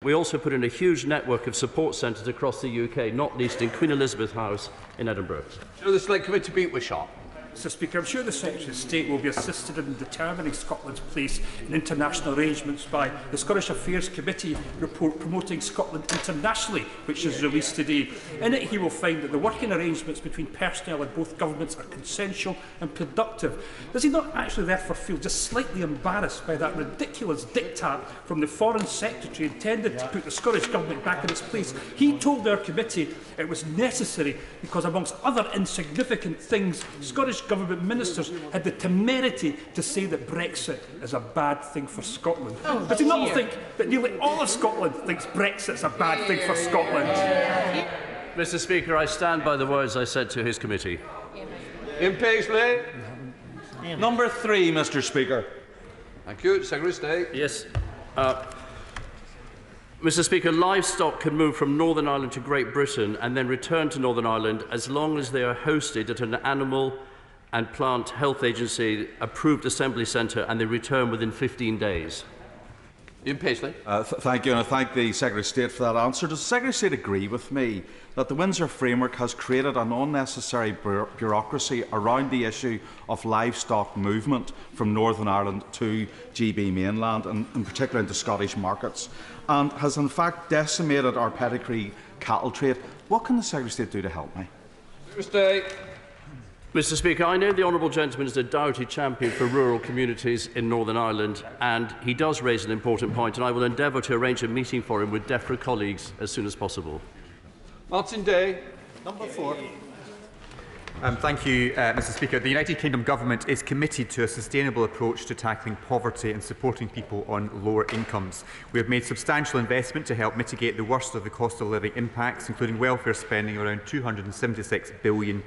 we also put in a huge network of support centres across the UK, not least in Queen Elizabeth House in Edinburgh. So the Select Committee beat with shot. Mr Speaker, I'm sure the Secretary of State will be assisted in determining Scotland's place in international arrangements by the Scottish Affairs Committee report promoting Scotland internationally, which is released today. In it, he will find that the working arrangements between personnel in both governments are consensual and productive. Does he not actually therefore feel just slightly embarrassed by that ridiculous diktat from the Foreign Secretary intended to put the Scottish Government back in its place? He told our committee it was necessary because, amongst other insignificant things, Scottish Government ministers had the temerity to say that Brexit is a bad thing for Scotland. Does he not think that nearly all of Scotland thinks Brexit's a bad thing for Scotland? Mr Speaker, I stand by the words I said to his committee. Ian Paisley. Number 3, Mr Speaker. Thank you. Secretary of State. Yes. Mr Speaker, livestock can move from Northern Ireland to Great Britain and then return to Northern Ireland as long as they are hosted at an Animal and Plant Health Agency approved assembly centre and they return within 15 days. Ian Paisley. Thank you, and I thank the Secretary of State for that answer. Does the Secretary of State agree with me that the Windsor Framework has created an unnecessary bureaucracy around the issue of livestock movement from Northern Ireland to GB mainland, and in particular into Scottish markets, and has in fact decimated our pedigree cattle trade? What can the Secretary of State do to help me? Secretary of State. Mr Speaker, I know the honourable gentleman is a doughty champion for rural communities in Northern Ireland, and he does raise an important point, and I will endeavour to arrange a meeting for him with DEFRA colleagues as soon as possible. Martin Day. Number 4. Thank you, Mr Speaker. The United Kingdom Government is committed to a sustainable approach to tackling poverty and supporting people on lower incomes. We have made substantial investment to help mitigate the worst of the cost of living impacts, including welfare spending around £276 billion.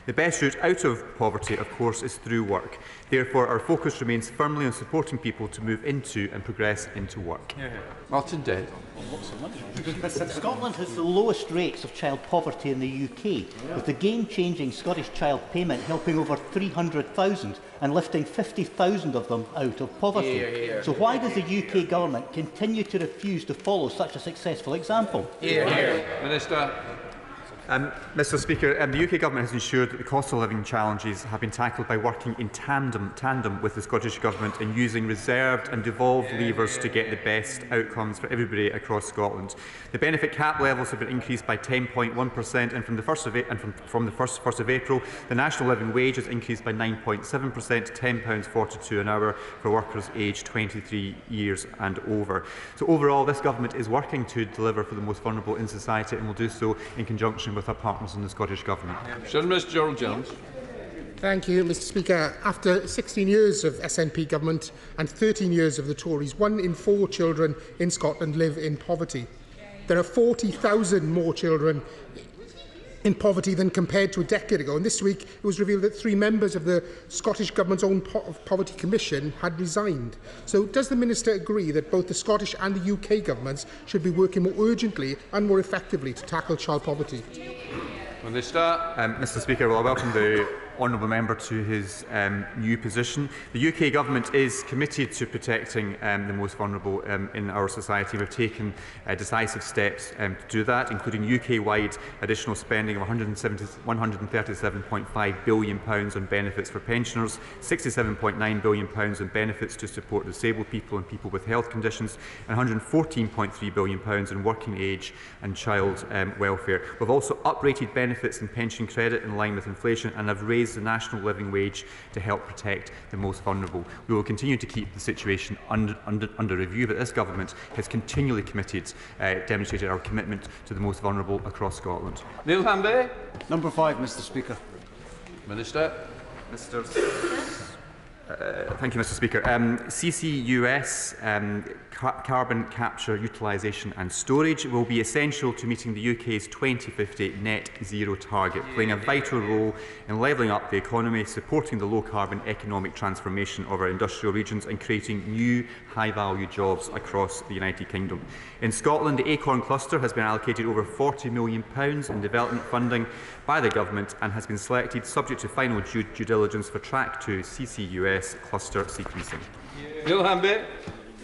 The best route out of poverty, of course, is through work. Therefore, our focus remains firmly on supporting people to move into and progress into work. Martin Day. Scotland has the lowest rates of child poverty in the UK, with the game-changing Scottish Child Payment helping over 300,000 and lifting 50,000 of them out of poverty. So why does the UK Government continue to refuse to follow such a successful example? Minister. Mr Speaker, the UK Government has ensured that the cost of living challenges have been tackled by working in tandem with the Scottish Government and using reserved and devolved levers to get the best outcomes for everybody across Scotland. The benefit cap levels have been increased by 10.1%, and from the 1st of April, the national living wage has increased by 9.7% to £10.42 an hour for workers aged 23 years and over. So overall, this Government is working to deliver for the most vulnerable in society, and will do so in conjunction with our partners in the Scottish Government. Mr Gerald Jones. Thank you, Mr Speaker. After 16 years of SNP government and 13 years of the Tories, 1 in 4 children in Scotland live in poverty. There are 40,000 more children in poverty than compared to a decade ago. And this week it was revealed that 3 members of the Scottish Government's own Poverty Commission had resigned. So does the Minister agree that both the Scottish and the UK governments should be working more urgently and more effectively to tackle child poverty? Minister. Mr Speaker, well, I welcome the honourable member to his new position. The UK Government is committed to protecting the most vulnerable in our society. We've taken decisive steps to do that, including UK-wide additional spending of £137.5 billion on benefits for pensioners, £67.9 billion on benefits to support disabled people and people with health conditions, and £114.3 billion in working age and child welfare. We've also uprated benefits and pension credit in line with inflation, and have raised the national living wage to help protect the most vulnerable. We will continue to keep the situation under review, but this Government has continually demonstrated our commitment to the most vulnerable across Scotland. Neil Hamby. Number 5, Mr Speaker. Minister. Thank you, Mr Speaker. CCUS, carbon capture, utilisation and storage, will be essential to meeting the UK's 2050 net zero target, playing a vital role in levelling up the economy, supporting the low-carbon economic transformation of our industrial regions, and creating new high-value jobs across the United Kingdom. In Scotland, the Acorn Cluster has been allocated over £40 million in development funding by the Government and has been selected, subject to final due diligence, for Track 2 CCUS cluster sequencing. Neil Hamby.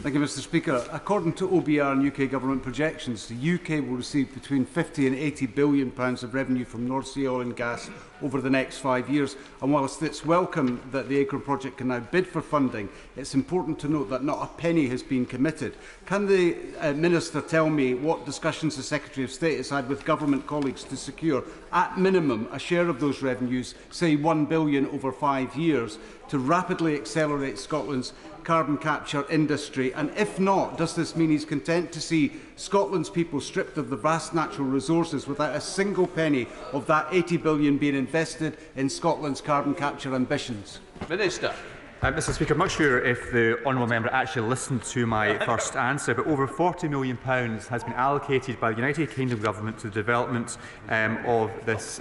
Thank you, Mr Speaker. According to OBR and UK Government projections, the UK will receive between £50 and £80 billion of revenue from North Sea oil and gas over the next 5 years. And whilst it's welcome that the Acorn project can now bid for funding, it's important to note that not a penny has been committed. Can the Minister tell me what discussions the Secretary of State has had with government colleagues to secure, at minimum, a share of those revenues, say £1 billion over 5 years, to rapidly accelerate Scotland's carbon capture industry? And if not, does this mean he's content to see Scotland's people stripped of the vast natural resources without a single penny of that £80 billion being invested in Scotland's carbon capture ambitions? Minister. Mr Speaker, I'm not sure if the honourable member actually listened to my first answer, but over £40 million has been allocated by the United Kingdom Government to the development of this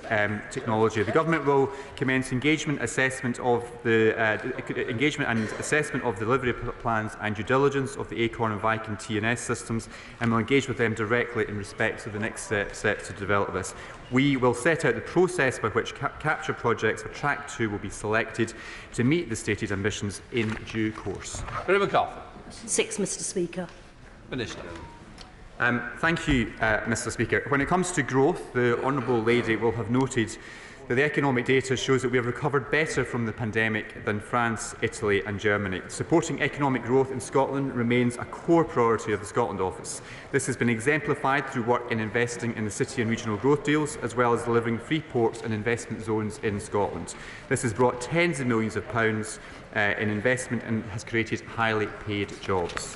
technology. The Government will commence engagement and assessment of delivery plans and due diligence of the Acorn and Viking TNS systems, and will engage with them directly in respect to the next steps to develop this. We will set out the process by which capture projects for Track 2 will be selected to meet the stated ambitions in due course. McCarthy. 6, Mr Speaker. Minister. Thank you, Mr Speaker. When it comes to growth, the Honourable Lady will have noted that the economic data shows that we have recovered better from the pandemic than France, Italy and Germany. Supporting economic growth in Scotland remains a core priority of the Scotland Office. This has been exemplified through work in investing in the city and regional growth deals, as well as delivering free ports and investment zones in Scotland. This has brought tens of millions of pounds in investment and has created highly paid jobs.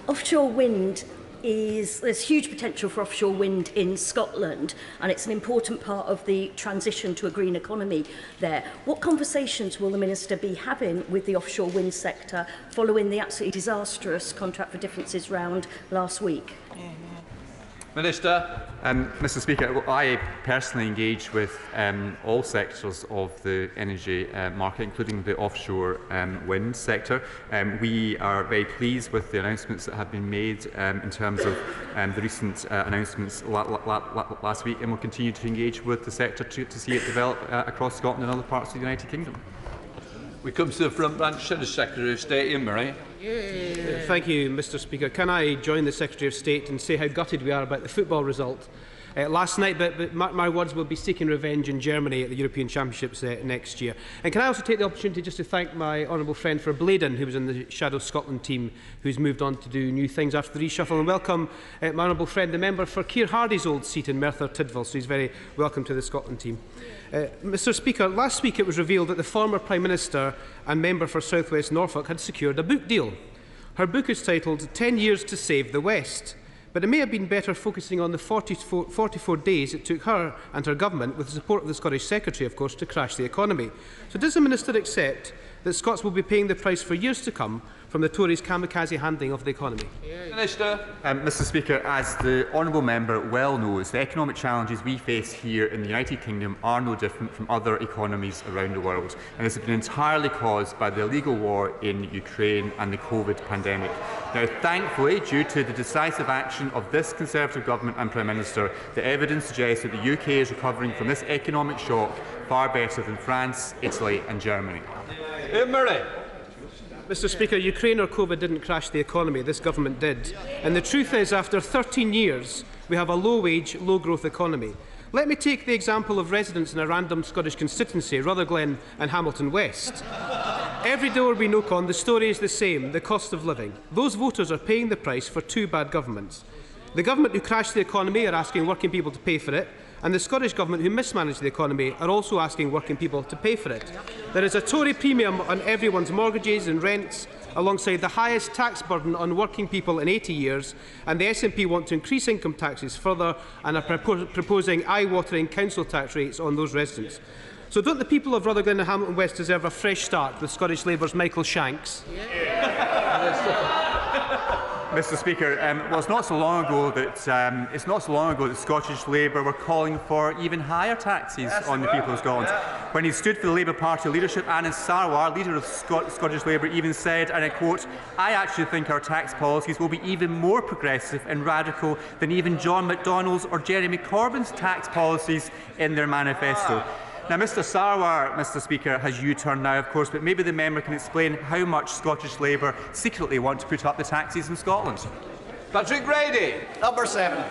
Offshore wind there's huge potential for offshore wind in Scotland, and it's an important part of the transition to a green economy there. What conversations will the Minister be having with the offshore wind sector following the absolutely disastrous contract for differences round last week? Minister. Mr Speaker, I personally engage with all sectors of the energy market, including the offshore wind sector. We are very pleased with the announcements that have been made in terms of the recent announcements last week, and will continue to engage with the sector to see it develop across Scotland and other parts of the United Kingdom. We come to the front bench to the Secretary of State, Ian Murray. Thank you, Mr Speaker. Can I join the Secretary of State and say how gutted we are about the football result last night, but my words will be seeking revenge in Germany at the European Championships next year. And can I also take the opportunity just to thank my honourable friend for Bladen, who was in the Shadow Scotland team, who's moved on to do new things after the reshuffle, and welcome my honourable friend, the member for Keir Hardy's old seat in Merthyr Tydfil, so he's very welcome to the Scotland team. Mr Speaker, last week it was revealed that the former Prime Minister and member for South West Norfolk had secured a book deal. Her book is titled 10 Years to Save the West, but it may have been better focusing on the 44 days it took her and her government, with the support of the Scottish Secretary, of course, to crash the economy. So does the Minister accept that Scots will be paying the price for years to come from the Tories' kamikaze handling of the economy? Minister. Mr Speaker, as the honourable member well knows, the economic challenges we face here in the United Kingdom are no different from other economies around the world, and this has been entirely caused by the illegal war in Ukraine and the COVID pandemic. Now, thankfully, due to the decisive action of this Conservative government and Prime Minister, the evidence suggests that the UK is recovering from this economic shock far better than France, Italy and Germany. Ian Murray. Mr Speaker, Ukraine or COVID didn't crash the economy, this government did. And the truth is, after 13 years, we have a low-wage, low-growth economy. Let me take the example of residents in a random Scottish constituency, Rutherglen and Hamilton West. Every door we knock on, the story is the same, the cost of living. Those voters are paying the price for two bad governments. The government who crashed the economy are asking working people to pay for it, and the Scottish Government who mismanaged the economy are also asking working people to pay for it. There is a Tory premium on everyone's mortgages and rents, alongside the highest tax burden on working people in 80 years, and the SNP want to increase income taxes further and are proposing eye-watering council tax rates on those residents. So don't the people of Rutherglen and Hamilton West deserve a fresh start with Scottish Labour's Michael Shanks? Mr Speaker, well, it's not so long ago that Scottish Labour were calling for even higher taxes on the people of Scotland. When he stood for the Labour Party leadership, Anas Sarwar, leader of Scottish Labour, even said, and I quote, "I actually think our tax policies will be even more progressive and radical than even John McDonnell's or Jeremy Corbyn's tax policies in their manifesto." Now, Mr Sarwar, Mr Speaker, has U-turned now, of course, but maybe the member can explain how much Scottish Labour secretly want to put up the taxes in Scotland. Patrick Grady. Number 7.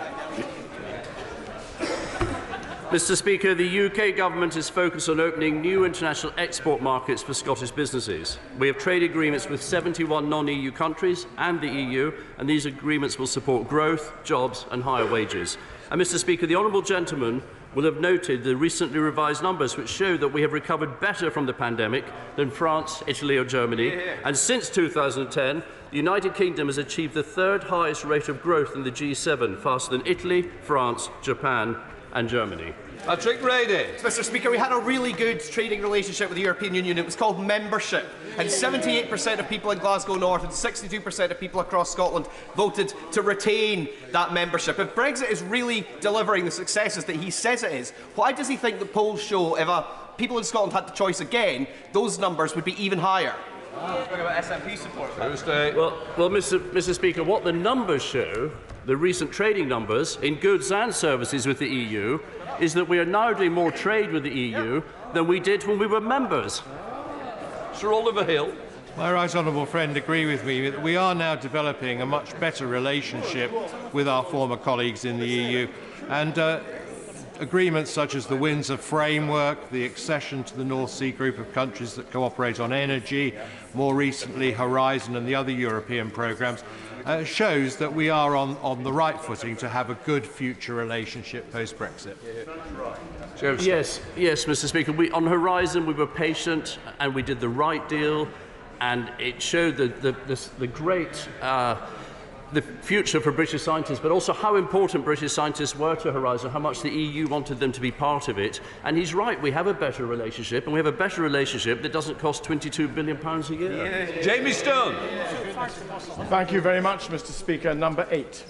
Mr Speaker, the UK Government is focused on opening new international export markets for Scottish businesses. We have trade agreements with 71 non-EU countries and the EU, and these agreements will support growth, jobs and higher wages. And Mr Speaker, the honourable gentleman will have noted the recently revised numbers which show that we have recovered better from the pandemic than France, Italy or Germany. And since 2010, the United Kingdom has achieved the third highest rate of growth in the G7, faster than Italy, France, Japan and Germany. Patrick Grady. Mr Speaker, we had a really good trading relationship with the European Union. It was called membership. And 78% of people in Glasgow North and 62% of people across Scotland voted to retain that membership. If Brexit is really delivering the successes that he says it is, why does he think the polls show if people in Scotland had the choice again, those numbers would be even higher? Talking about SNP support. Well, Mr Speaker, what the numbers show, the recent trading numbers in goods and services with the EU, is that we are now doing more trade with the EU than we did when we were members. Sir Oliver Hill. My right honourable friend agree with me that we are now developing a much better relationship with our former colleagues in the EU, and agreements such as the Windsor Framework, the accession to the North Sea group of countries that cooperate on energy, more recently Horizon and the other European programmes, shows that we are on the right footing to have a good future relationship post-Brexit. Yes, Mr Speaker. On Horizon we were patient and we did the right deal, and it showed the great the future for British scientists, but also how important British scientists were to Horizon, how much the EU wanted them to be part of it. And he's right, we have a better relationship, and we have a better relationship that doesn't cost £22 billion a year. Jamie Stone. Thank you very much, Mr Speaker. Number 8.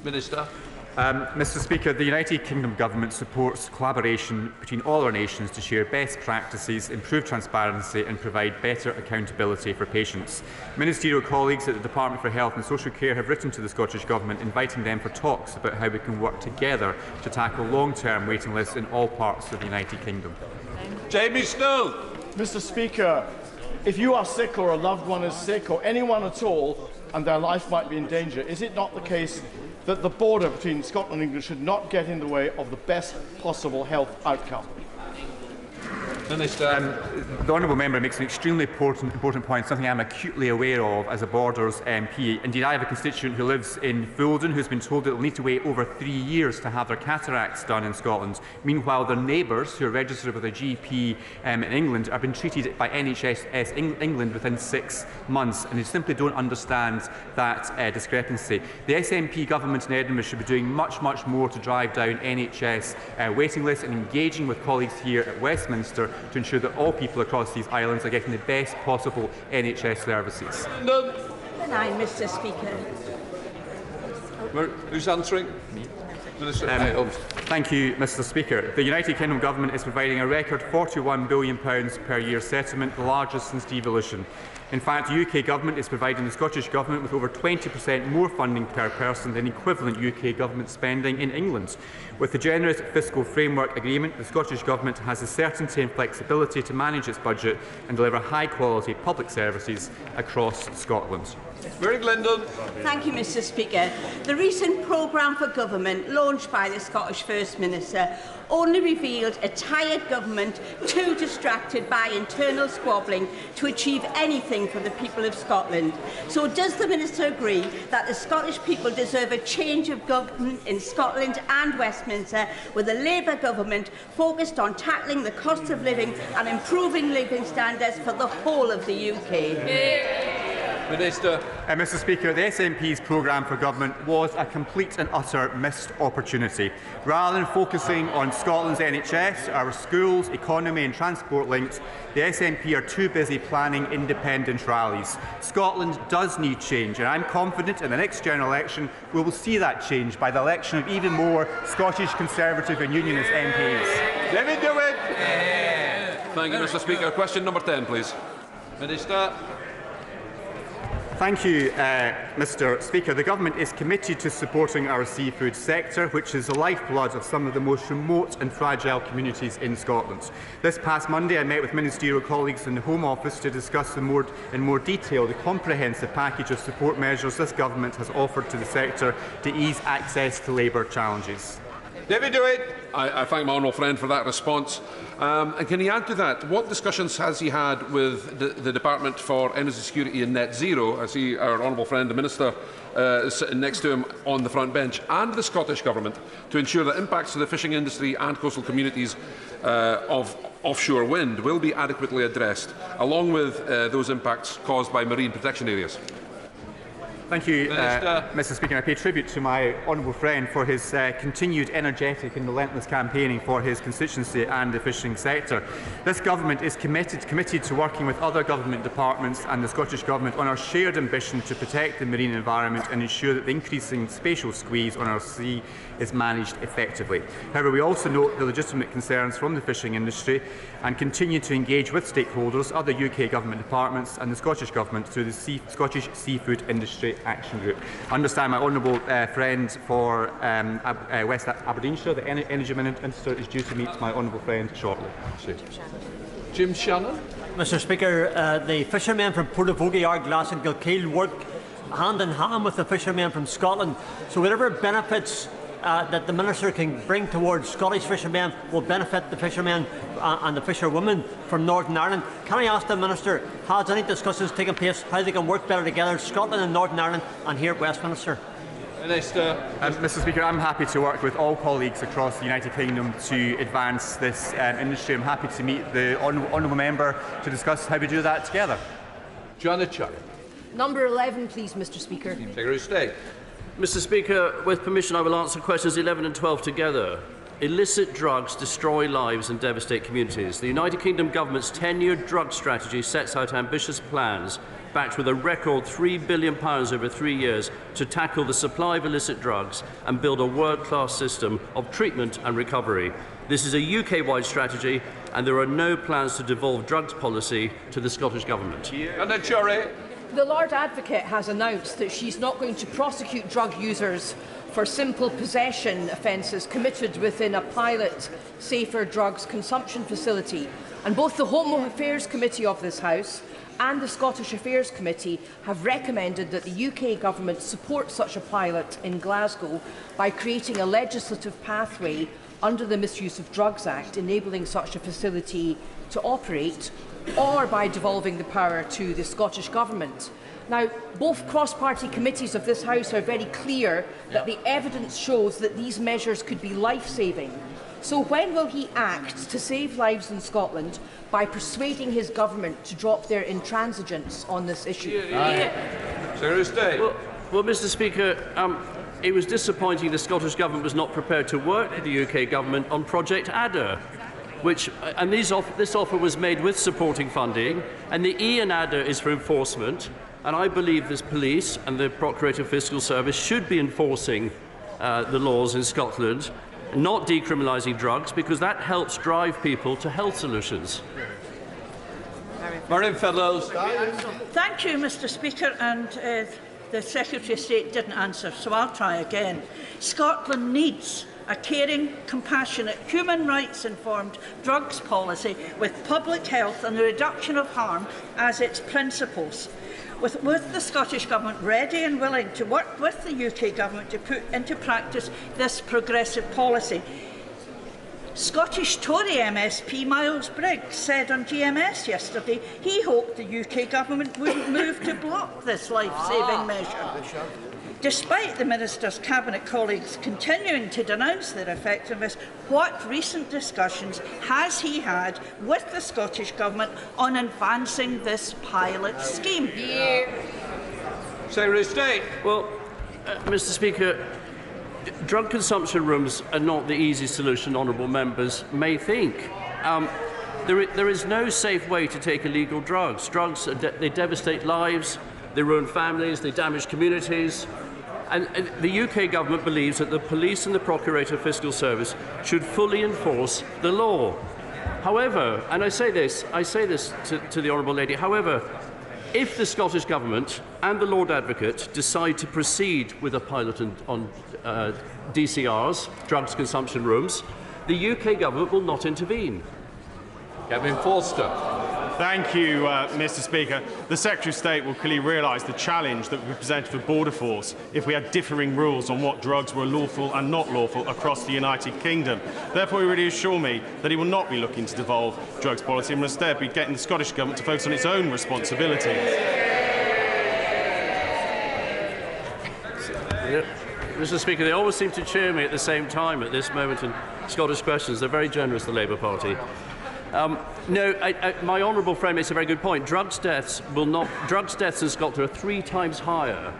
Minister. Mr Speaker, the United Kingdom Government supports collaboration between all our nations to share best practices, improve transparency and provide better accountability for patients. Ministerial colleagues at the Department for Health and Social Care have written to the Scottish Government inviting them for talks about how we can work together to tackle long-term waiting lists in all parts of the United Kingdom. Jamie Snow. Mr Speaker, if you are sick or a loved one is sick or anyone at all and their life might be in danger, is it not the case that the border between Scotland and England should not get in the way of the best possible health outcome? Minister. The honourable member makes an extremely important point, something I'm acutely aware of as a Borders MP. Indeed, I have a constituent who lives in Fulden who's been told that they'll need to wait over 3 years to have their cataracts done in Scotland. Meanwhile, their neighbours, who are registered with a GP in England, are being treated by NHS England within 6 months, and they simply don't understand that discrepancy. The SNP government in Edinburgh should be doing much more to drive down NHS waiting lists and engaging with colleagues here at Westminster to ensure that all people across these islands are getting the best possible NHS services. Aye, Mr Speaker. Who's answering? Thank you, Mr Speaker. The United Kingdom Government is providing a record £41 billion per year settlement, the largest since devolution. In fact, the UK Government is providing the Scottish Government with over 20% more funding per person than equivalent UK Government spending in England. With the generous fiscal framework agreement, the Scottish Government has the certainty and flexibility to manage its budget and deliver high-quality public services across Scotland. Mary Glendon. Thank you, Mr Speaker. The recent programme for government launched by the Scottish First Minister only revealed a tired government too distracted by internal squabbling to achieve anything for the people of Scotland. So does the Minister agree that the Scottish people deserve a change of government in Scotland and Westminster, with a Labour government focused on tackling the cost of living and improving living standards for the whole of the UK? Minister. Mr Speaker, the SNP's programme for government was a complete and utter missed opportunity. Rather than focusing on Scotland's NHS, our schools, economy and transport links, the SNP are too busy planning independent rallies. Scotland does need change, and I'm confident in the next general election we will see that change by the election of even more Scottish Conservative and Unionist MPs. Let me do it. Thank you, Mr Speaker. Question number 10, please. Minister. Thank you, Mr Speaker. The Government is committed to supporting our seafood sector, which is the lifeblood of some of the most remote and fragile communities in Scotland. This past Monday, I met with ministerial colleagues in the Home Office to discuss in more detail the comprehensive package of support measures this Government has offered to the sector to ease access to labour challenges. David Dewitt. I thank my honourable friend for that response. And can he add to that, what discussions has he had with the Department for Energy Security and Net Zero? I see our honourable friend, the Minister, sitting next to him on the front bench, and the Scottish Government, to ensure that impacts to the fishing industry and coastal communities of offshore wind will be adequately addressed, along with those impacts caused by marine protection areas? Thank you, Mr Speaker. I pay tribute to my honourable friend for his continued energetic and relentless campaigning for his constituency and the fishing sector. This Government is committed to working with other government departments and the Scottish Government on our shared ambition to protect the marine environment and ensure that the increasing spatial squeeze on our sea is managed effectively. However, we also note the legitimate concerns from the fishing industry and continue to engage with stakeholders, other UK government departments and the Scottish Government through the Scottish Seafood Industry Action Group. I understand my honourable friend for West Aberdeenshire, the Energy Minister, is due to meet my honourable friend shortly. Jim Shannon. Mr Speaker, the fishermen from Portavogie, Ardglass and Gilkeel work hand in hand with the fishermen from Scotland. So whatever benefits that the Minister can bring towards Scottish fishermen will benefit the fishermen and the fisherwomen from Northern Ireland. Can I ask the Minister, has any discussions taken place how they can work better together, Scotland and Northern Ireland and here at Westminster? Mr Speaker, I'm happy to work with all colleagues across the United Kingdom to advance this industry. I'm happy to meet the honourable member to discuss how we do that together. Joanna Church. Number 11, please, Mr Speaker. Secretary of State. Mr Speaker, with permission, I will answer questions 11 and 12 together. Illicit drugs destroy lives and devastate communities. The United Kingdom Government's 10-year drug strategy sets out ambitious plans, backed with a record £3 billion over 3 years, to tackle the supply of illicit drugs and build a world-class system of treatment and recovery. This is a UK-wide strategy, and there are no plans to devolve drugs policy to the Scottish Government. The Lord Advocate has announced that she's not going to prosecute drug users for simple possession offences committed within a pilot safer drugs consumption facility. And both the Home Affairs Committee of this House and the Scottish Affairs Committee have recommended that the UK Government support such a pilot in Glasgow by creating a legislative pathway under the Misuse of Drugs Act, enabling such a facility to operate, or by devolving the power to the Scottish Government. Now, both cross-party committees of this House are very clear that the evidence shows that these measures could be life-saving. So when will he act to save lives in Scotland by persuading his government to drop their intransigence on this issue? Secretary of State. Well, Mr Speaker, it was disappointing the Scottish Government was not prepared to work with the UK Government on Project Adder. This offer was made with supporting funding, and the E in Adder is for enforcement, and I believe this police and the Procurator Fiscal Service should be enforcing the laws in Scotland, not decriminalising drugs, because that helps drive people to health solutions. Marion Fellows. Thank you, Mr Speaker, and the Secretary of State didn't answer, so I'll try again. Scotland needs a caring, compassionate, human rights-informed drugs policy with public health and the reduction of harm as its principles. With the Scottish Government ready and willing to work with the UK Government to put into practice this progressive policy. Scottish Tory MSP Miles Briggs said on GMS yesterday he hoped the UK Government wouldn't move to block this life-saving measure. Despite the Minister's Cabinet colleagues continuing to denounce their effectiveness, what recent discussions has he had with the Scottish Government on advancing this pilot scheme? Secretary of State. Well, Mr Speaker, drug consumption rooms are not the easy solution honourable members may think. There is no safe way to take illegal drugs. Drugs, they devastate lives, they ruin families, they damage communities. And the UK Government believes that the police and the Procurator Fiscal Service should fully enforce the law. However, and I say this to the Honourable Lady, however, If the Scottish Government and the Lord Advocate decide to proceed with a pilot on DCRs, drugs consumption rooms, the UK Government will not intervene. Kevin Forster. Thank you, Mr. Speaker. The Secretary of State will clearly realise the challenge that would be presented for Border Force if we had differing rules on what drugs were lawful and not lawful across the United Kingdom. Therefore, he really assure me that he will not be looking to devolve drugs policy and will instead be getting the Scottish Government to focus on its own responsibilities. Mr. Speaker, they always seem to cheer me at the same time at this moment in Scottish questions. They're very generous, the Labour Party. My honourable friend makes a very good point. Drugs deaths in Scotland are 3 times higher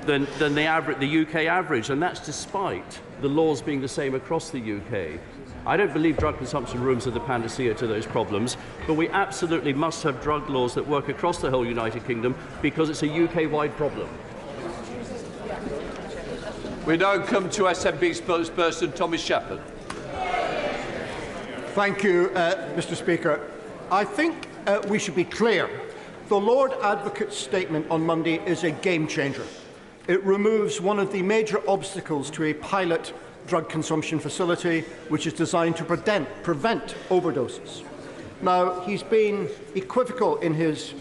than the UK average, and that's despite the laws being the same across the UK. I don't believe drug consumption rooms are the panacea to those problems, but we absolutely must have drug laws that work across the whole United Kingdom because it's a UK-wide problem. We now come to SNP spokesperson Thomas Shepherd. Thank you, Mr. Speaker. I think we should be clear. The Lord Advocate's statement on Monday is a game changer. It removes one of the major obstacles to a pilot drug consumption facility, which is designed to prevent overdoses. Now, he's been equivocal in his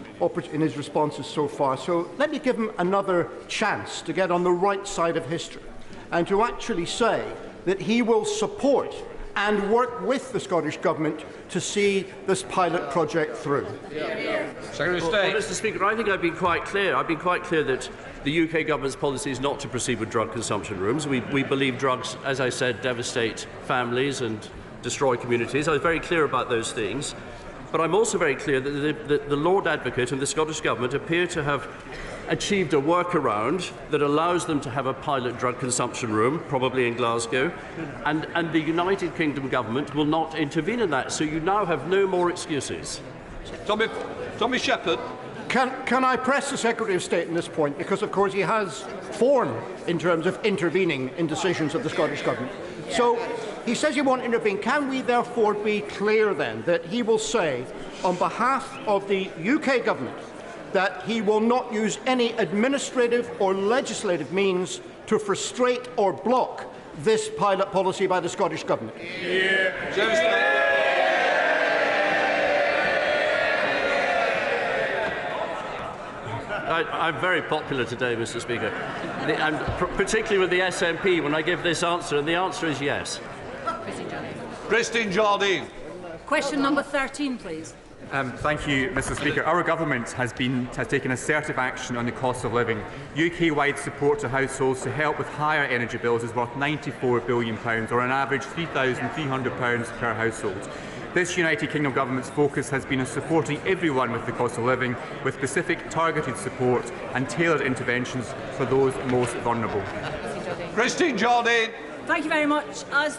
responses so far, so let me give him another chance to get on the right side of history and to actually say that he will support and work with the Scottish Government to see this pilot project through. Secretary of State. Mr. Speaker, I think I've been quite clear. I've been quite clear that the UK Government's policy is not to proceed with drug consumption rooms. We believe drugs, as I said, devastate families and destroy communities. I was very clear about those things. But I'm also very clear that the Lord Advocate and the Scottish Government appear to have achieved a workaround that allows them to have a pilot drug consumption room, probably in Glasgow, and the United Kingdom Government will not intervene in that. So you now have no more excuses. Tommy Shepherd. Can I press the Secretary of State on this point? Because, of course, he has form in terms of intervening in decisions of the Scottish Government. So he says he won't intervene. Can we therefore be clear then that he will say, on behalf of the UK Government, that he will not use any administrative or legislative means to frustrate or block this pilot policy by the Scottish Government? I'm very popular today, Mr. Speaker, and particularly with the SNP when I give this answer, and the answer is yes. Christine Jardine. Question number 13, please. Thank you, Mr. Speaker. Our government has taken assertive action on the cost of living. UK-wide support to households to help with higher energy bills is worth £94 billion, or on average £3,300 per household. This United Kingdom Government's focus has been on supporting everyone with the cost of living, with specific targeted support and tailored interventions for those most vulnerable. Christine Jardine. Thank you very much. I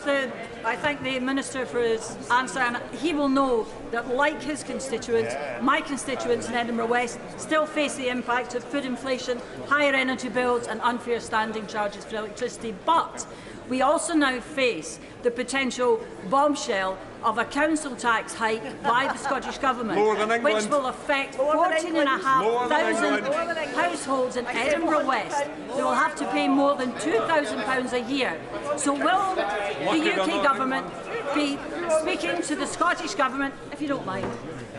thank the Minister for his answer, and he will know that, like his constituents, my constituents in Edinburgh West still face the impact of food inflation, higher energy bills and unfair standing charges for electricity. But we also now face the potential bombshell of a council tax hike by the Scottish Government, which will affect 14,500 households in Edinburgh West who will have to pay more than £2,000 a year. So will the UK Government be speaking to the Scottish Government, if you don't mind,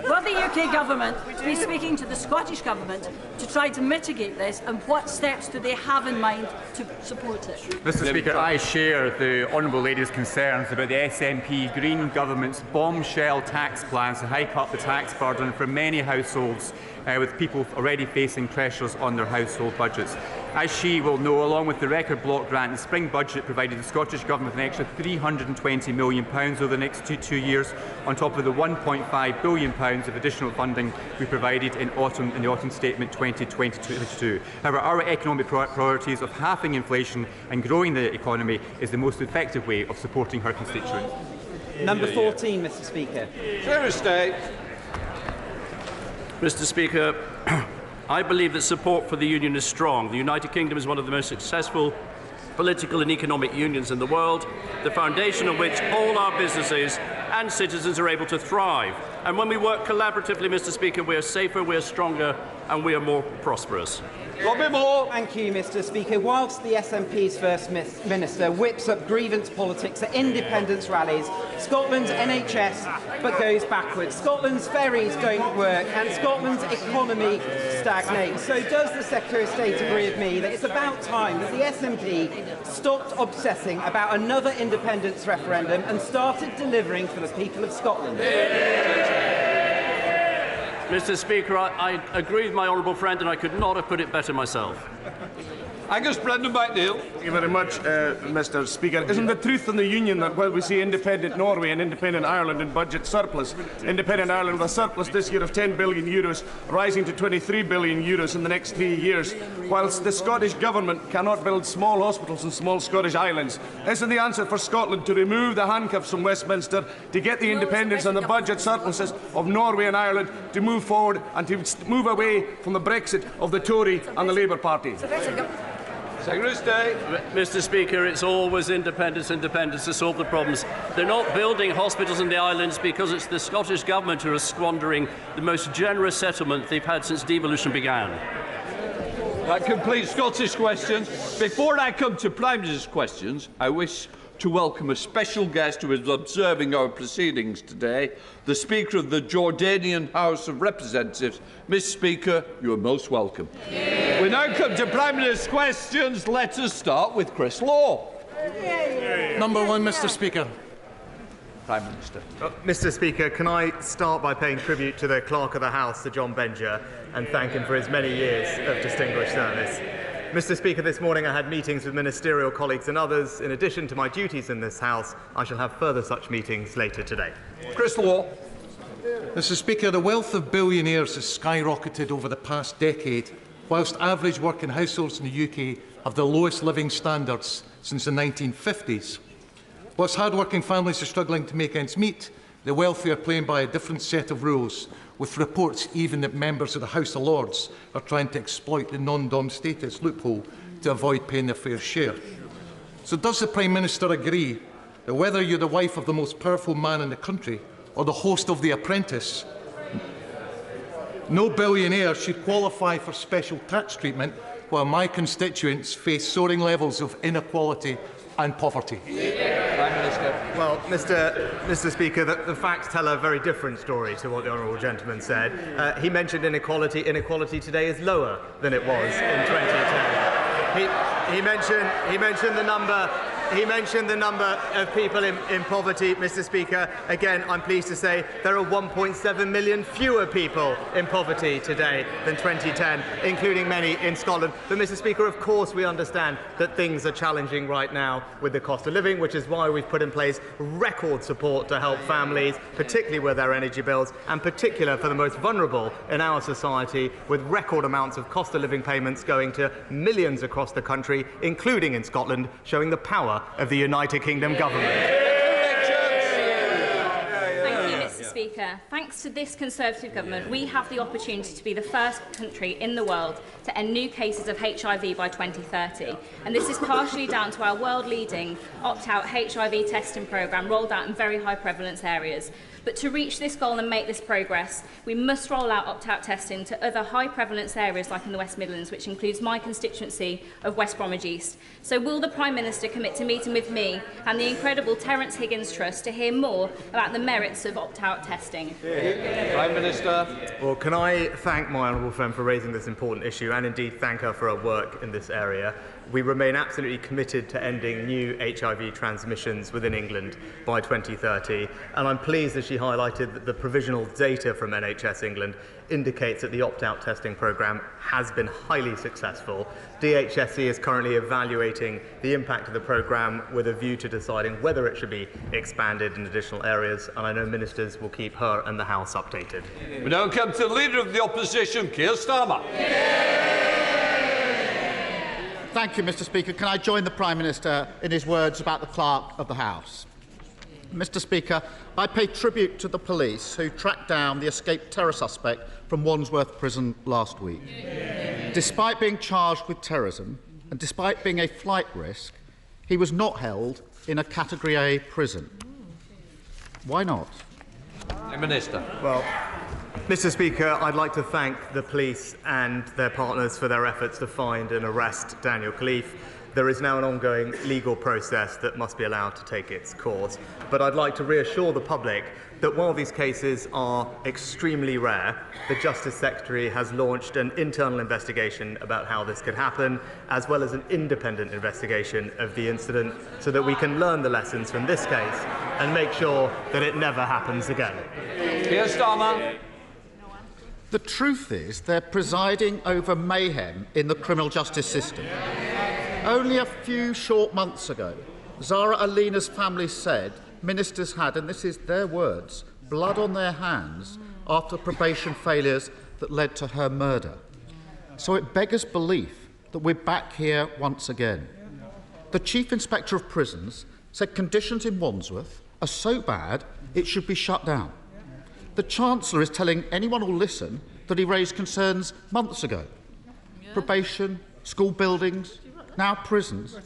will the UK Government be speaking to the Scottish Government to try to mitigate this, and what steps do they have in mind to support it? Mr. Speaker, I share the Honourable Lady's concerns about the SNP Green Government's bombshell tax plans to hike up the tax burden for many households, with people already facing pressures on their household budgets. As she will know, along with the record block grant, the spring budget provided the Scottish Government with an extra £320 million over the next two years, on top of the £1.5 billion of additional funding we provided in the Autumn Statement 2022. However, our economic priorities of halving inflation and growing the economy is the most effective way of supporting her constituents. Number 14, Mr. Speaker. Secretary of State. Mr. Speaker, I believe that support for the Union is strong. The United Kingdom is one of the most successful political and economic unions in the world, the foundation on which all our businesses and citizens are able to thrive. And when we work collaboratively, Mr. Speaker, we are safer, we are stronger, and we are more prosperous. Robin Moore. Thank you, Mr. Speaker. Whilst the SNP's First Minister whips up grievance politics at independence rallies, Scotland's NHS but goes backwards. Scotland's ferries don't work and Scotland's economy stagnates. So does the Secretary of State agree with me that it's about time that the SNP stopped obsessing about another independence referendum and started delivering for the people of Scotland? Mr. Speaker, I agree with my honourable friend, and I could not have put it better myself. Angus Brendan McNeill. Thank you very much, Mr. Speaker. Isn't the truth in the Union that while we see independent Norway and independent Ireland in budget surplus, independent Ireland with a surplus this year of €10 billion, rising to €23 billion in the next 3 years, whilst the Scottish Government cannot build small hospitals in small Scottish islands? Isn't the answer for Scotland to remove the handcuffs from Westminster, to get the independence and the budget surpluses of Norway and Ireland to move forward and to move away from the Brexit of the Tory and the Labour Party? Secretary of State. Mr. Speaker, it's always independence to solve the problems. They're not building hospitals in the islands because it's the Scottish Government who are squandering the most generous settlement they've had since devolution began. That completes Scottish questions. Before I come to Prime Minister's questions, I wish to welcome a special guest who is observing our proceedings today, the Speaker of the Jordanian House of Representatives. Mr. Speaker, you are most welcome. We now come to Prime Minister's questions. Let us start with Chris Law. Number one, Mr. Speaker. Prime Minister. Mr. Speaker, can I start by paying tribute to the Clerk of the House, Sir John Benger, and thank him for his many years of distinguished service. Mr. Speaker, this morning I had meetings with ministerial colleagues and others. In addition to my duties in this House, I shall have further such meetings later today. Chris Law. Mr. Speaker, the wealth of billionaires has skyrocketed over the past decade, whilst average working households in the UK have the lowest living standards since the 1950s. Whilst hard-working families are struggling to make ends meet, the wealthy are playing by a different set of rules, with reports even that members of the House of Lords are trying to exploit the non-dom status loophole to avoid paying their fair share. So does the Prime Minister agree that whether you're the wife of the most powerful man in the country or the host of The Apprentice, no billionaire should qualify for special tax treatment while my constituents face soaring levels of inequality and poverty? Prime Minister. Well, Mr. Speaker, the facts tell a very different story to what the honourable gentleman said. He mentioned inequality. Inequality today is lower than it was in 2010. He mentioned the number. He mentioned the number of people in poverty, Mr. Speaker. Again, I'm pleased to say there are 1.7 million fewer people in poverty today than 2010, including many in Scotland. But, Mr. Speaker, of course we understand that things are challenging right now with the cost of living, which is why we've put in place record support to help families, particularly with their energy bills, and particular for the most vulnerable in our society, with record amounts of cost of living payments going to millions across the country, including in Scotland, showing the power of the United Kingdom government. Thank you, Mr. Speaker. Thanks to this Conservative government, we have the opportunity to be the first country in the world to end new cases of HIV by 2030. And this is partially down to our world-leading opt-out HIV testing programme rolled out in very high prevalence areas. But to reach this goal and make this progress, we must roll out opt-out testing to other high prevalence areas like in the West Midlands, which includes my constituency of West Bromwich East. So will the Prime Minister commit to meeting with me and the incredible Terence Higgins Trust to hear more about the merits of opt-out testing? Prime Minister. Well, can I thank my honourable friend for raising this important issue and indeed thank her for her work in this area. We remain absolutely committed to ending new HIV transmissions within England by 2030, and I'm pleased that she highlighted that the provisional data from NHS England indicates that the opt-out testing programme has been highly successful. DHSC is currently evaluating the impact of the programme with a view to deciding whether it should be expanded in additional areas, and I know ministers will keep her and the House updated. We now come to the Leader of the Opposition, Keir Starmer. Thank you, Mr. Speaker. Can I join the Prime Minister in his words about the Clerk of the House? Mr. Speaker, I pay tribute to the police who tracked down the escaped terror suspect from Wandsworth Prison last week. Despite being charged with terrorism and despite being a flight risk, he was not held in a Category A prison. Why not? Minister. Well, Mr. Speaker, I'd like to thank the police and their partners for their efforts to find and arrest Daniel Khalif. There is now an ongoing legal process that must be allowed to take its course. But I'd like to reassure the public that while these cases are extremely rare, the Justice Secretary has launched an internal investigation about how this could happen, as well as an independent investigation of the incident, so that we can learn the lessons from this case and make sure that it never happens again. Keir Starmer. The truth is they're presiding over mayhem in the criminal justice system. Only a few short months ago, Zara Alina's family said ministers had, and this is their words, blood on their hands after probation failures that led to her murder. So it beggars belief that we're back here once again. The Chief Inspector of Prisons said conditions in Wandsworth are so bad it should be shut down. The Chancellor is telling anyone who'll listen that he raised concerns months ago. Probation, school buildings, now prisons.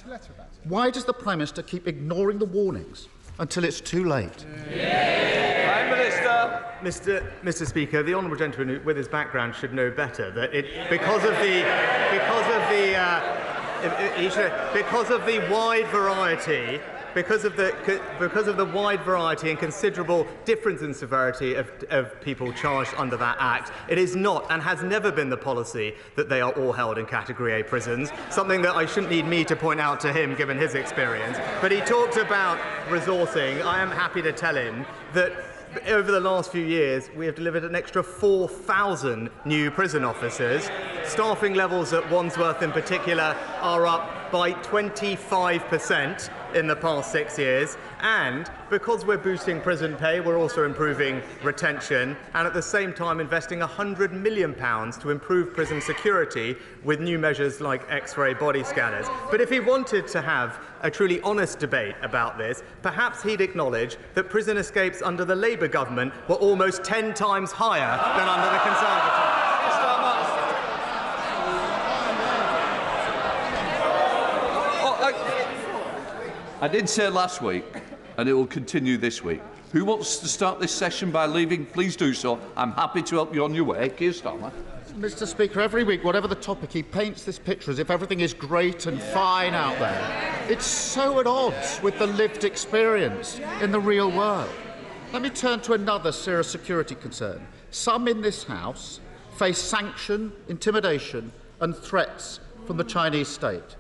Why does the Prime Minister keep ignoring the warnings until it's too late? Prime Minister. Mr. Speaker, the honourable gentleman with his background should know better that because of the wide variety. Because of the wide variety and considerable difference in severity of people charged under that Act, it is not and has never been the policy that they are all held in Category A prisons, something that I shouldn't need me to point out to him given his experience. But he talks about resourcing. I am happy to tell him that over the last few years, we have delivered an extra 4,000 new prison officers. Staffing levels at Wandsworth in particular are up by 25% in the past 6 years. And because we're boosting prison pay, we're also improving retention and at the same time investing £100 million to improve prison security with new measures like X-ray body scanners. But if he wanted to have a truly honest debate about this, perhaps he'd acknowledge that prison escapes under the Labour government were almost 10 times higher than under the Conservative. I did say last week, and it will continue this week. Who wants to start this session by leaving? Please do so. I'm happy to help you on your way. Keir Starmer. Mr. Speaker, every week, whatever the topic, he paints this picture as if everything is great and fine out there. It's so at odds with the lived experience in the real world. Let me turn to another serious security concern. Some in this House face sanction, intimidation and threats from the Chinese state.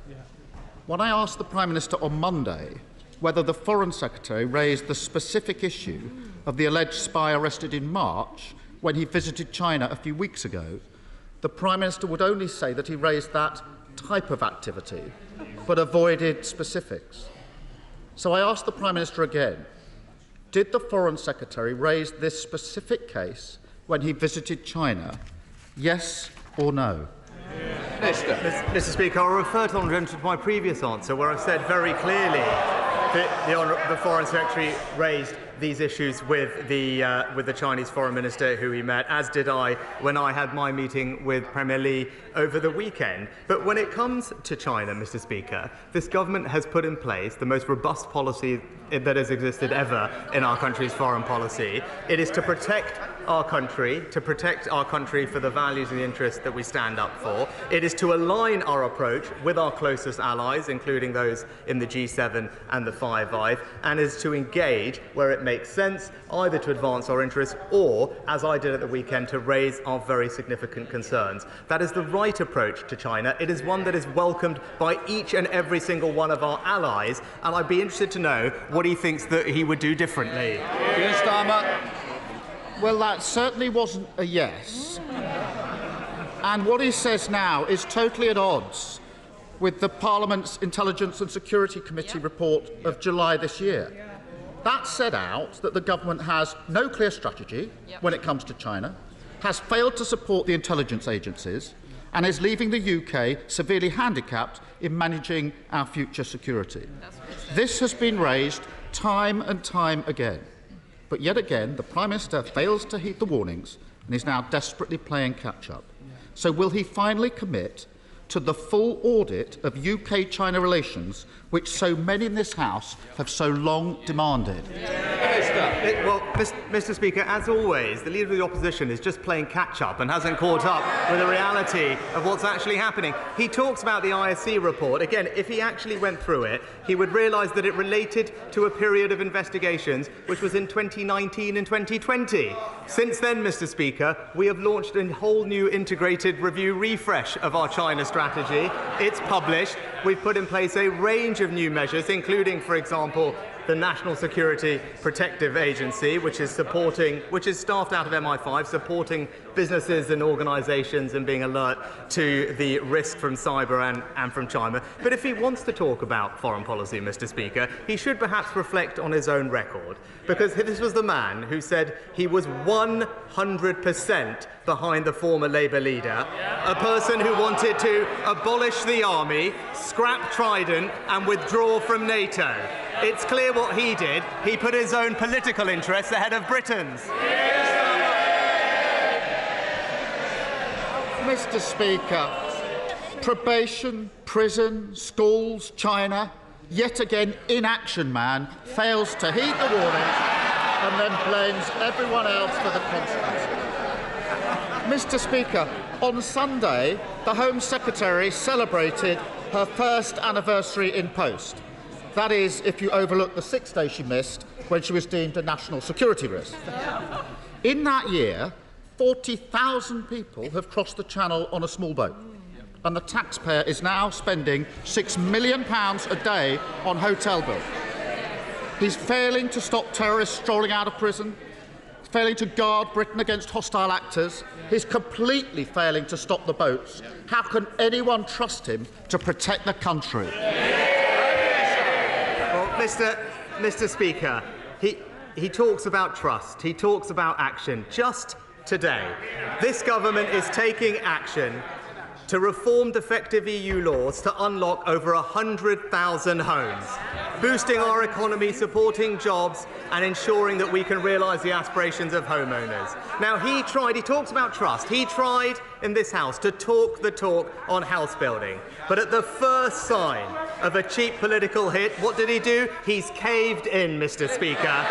When I asked the Prime Minister on Monday whether the Foreign Secretary raised the specific issue of the alleged spy arrested in March when he visited China a few weeks ago, the Prime Minister would only say that he raised that type of activity, but avoided specifics. So I asked the Prime Minister again, did the Foreign Secretary raise this specific case when he visited China? Yes or no? Mr. Speaker, I'll refer to the honourable gentleman to my previous answer, where I said very clearly that the Foreign Secretary raised these issues with the Chinese Foreign Minister who he met, as did I when I had my meeting with Premier Li over the weekend. But when it comes to China, Mr. Speaker, this government has put in place the most robust policy that has existed ever in our country's foreign policy. It is to protect our country for the values and the interests that we stand up for. It is to align our approach with our closest allies, including those in the G7 and the Five Eyes, and is to engage where it makes sense, either to advance our interests or, as I did at the weekend, to raise our very significant concerns. That is the right approach to China. It is one that is welcomed by each and every single one of our allies, and I'd be interested to know what he thinks that he would do differently. Keir Starmer. Well, that certainly wasn't a yes. And what he says now is totally at odds with the Parliament's Intelligence and Security Committee report of July this year. That set out that the government has no clear strategy when it comes to China, has failed to support the intelligence agencies, and is leaving the UK severely handicapped in managing our future security. This has been raised time and time again. But yet again, the Prime Minister fails to heed the warnings and is now desperately playing catch-up. So will he finally commit to the full audit of UK-China relations, which so many in this House have so long demanded? Well, Mr. Speaker, as always, the Leader of the Opposition is just playing catch-up and hasn't caught up with the reality of what's actually happening. He talks about the ISC report. Again, if he actually went through it, he would realise that it related to a period of investigations which was in 2019 and 2020. Since then, Mr. Speaker, we have launched a whole new integrated review refresh of our China strategy. It's published. We've put in place a range of new measures, including, for example, the National Security Protective Agency, which is staffed out of MI5, supporting businesses and organisations and being alert to the risk from cyber and from China. But if he wants to talk about foreign policy, Mr. Speaker, he should perhaps reflect on his own record, because this was the man who said he was 100% behind the former Labour leader, a person who wanted to abolish the army, scrap Trident and withdraw from NATO. It's clear what he did. He put his own political interests ahead of Britain's. Mr. Speaker, probation, prison, schools, China, yet again inaction man fails to heed the warnings and then blames everyone else for the consequences. Mr. Speaker, on Sunday, the Home Secretary celebrated her first anniversary in post. That is, if you overlook the 6 days she missed when she was deemed a national security risk. In that year, 40,000 people have crossed the Channel on a small boat, and the taxpayer is now spending £6 million a day on hotel bills. He's failing to stop terrorists strolling out of prison, failing to guard Britain against hostile actors. He's completely failing to stop the boats. How can anyone trust him to protect the country? Mr. Speaker, he talks about trust, he talks about action. Just today, this government is taking action to reform defective EU laws to unlock over 100,000 homes, boosting our economy, supporting jobs and ensuring that we can realise the aspirations of homeowners. Now, he talks about trust, he tried in this House to talk the talk on house building, but at the first sign of a cheap political hit, what did he do? He's caved in, Mr. Speaker.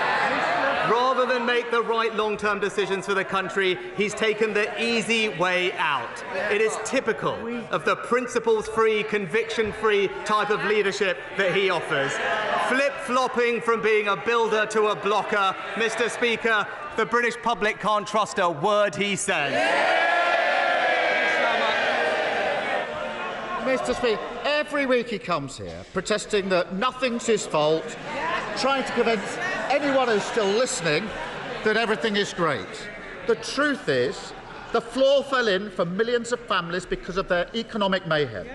Rather than make the right long-term decisions for the country, he's taken the easy way out. It is typical of the principles-free, conviction-free type of leadership that he offers. Flip-flopping from being a builder to a blocker. Mr. Speaker, the British public can't trust a word he says. Mr. Speaker, every week he comes here protesting that nothing's his fault, trying to convince anyone who's still listening that everything is great. The truth is, the floor fell in for millions of families because of their economic mayhem.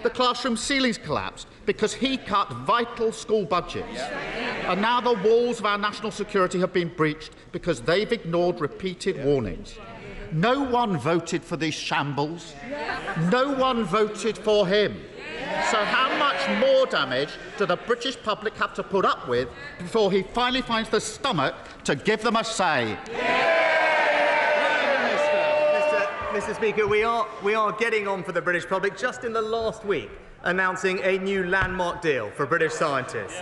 The classroom ceilings collapsed because he cut vital school budgets. And now the walls of our national security have been breached because they've ignored repeated warnings. No one voted for these shambles. No one voted for him. So how much more damage do the British public have to put up with before he finally finds the stomach to give them a say? Mr. Speaker, we are getting on for the British public just in the last week, announcing a new landmark deal for British scientists,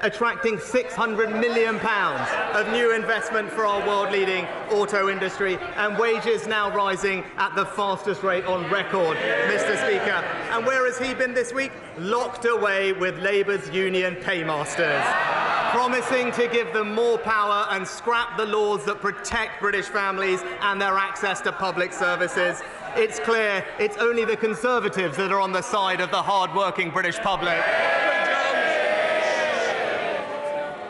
attracting £600 million of new investment for our world-leading auto industry, and wages now rising at the fastest rate on record, Mr. Speaker. And where has he been this week? Locked away with Labour's union paymasters, promising to give them more power and scrap the laws that protect British families and their access to public services. It's clear it's only the Conservatives that are on the side of the hard-working British public.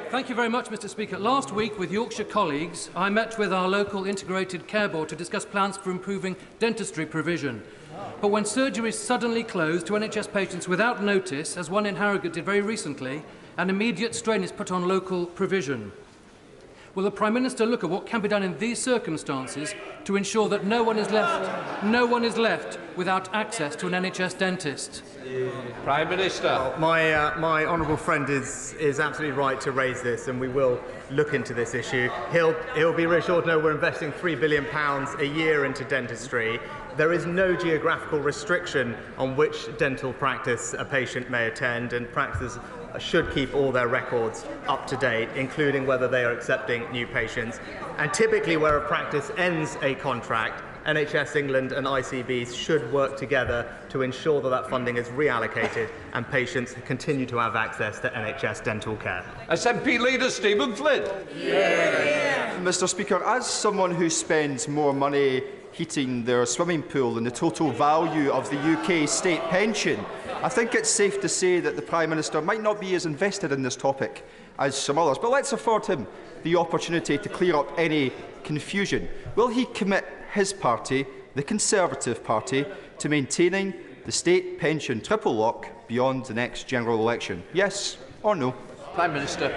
Thank you very much, Mr. Speaker. Last week, with Yorkshire colleagues, I met with our local integrated care board to discuss plans for improving dentistry provision. But when surgeries suddenly close to NHS patients without notice, as one in Harrogate did very recently, an immediate strain is put on local provision. Will the Prime Minister look at what can be done in these circumstances to ensure that no one is left without access to an NHS dentist? Prime Minister. My honourable friend is absolutely right to raise this, and we will look into this issue. He'll be reassured to know we're investing £3 billion a year into dentistry. There is no geographical restriction on which dental practice a patient may attend, and practices should keep all their records up to date, including whether they are accepting new patients. And typically, where a practice ends a contract, NHS England and ICBs should work together to ensure that that funding is reallocated and patients continue to have access to NHS dental care. SNP Leader Stephen Flynn. Mr Speaker, as someone who spends more money heating their swimming pool than the total value of the UK state pension, I think it's safe to say that the Prime Minister might not be as invested in this topic as some others. But let's afford him the opportunity to clear up any confusion. Will he commit his party, the Conservative Party, to maintaining the state pension triple lock beyond the next general election? Yes or no? Prime Minister.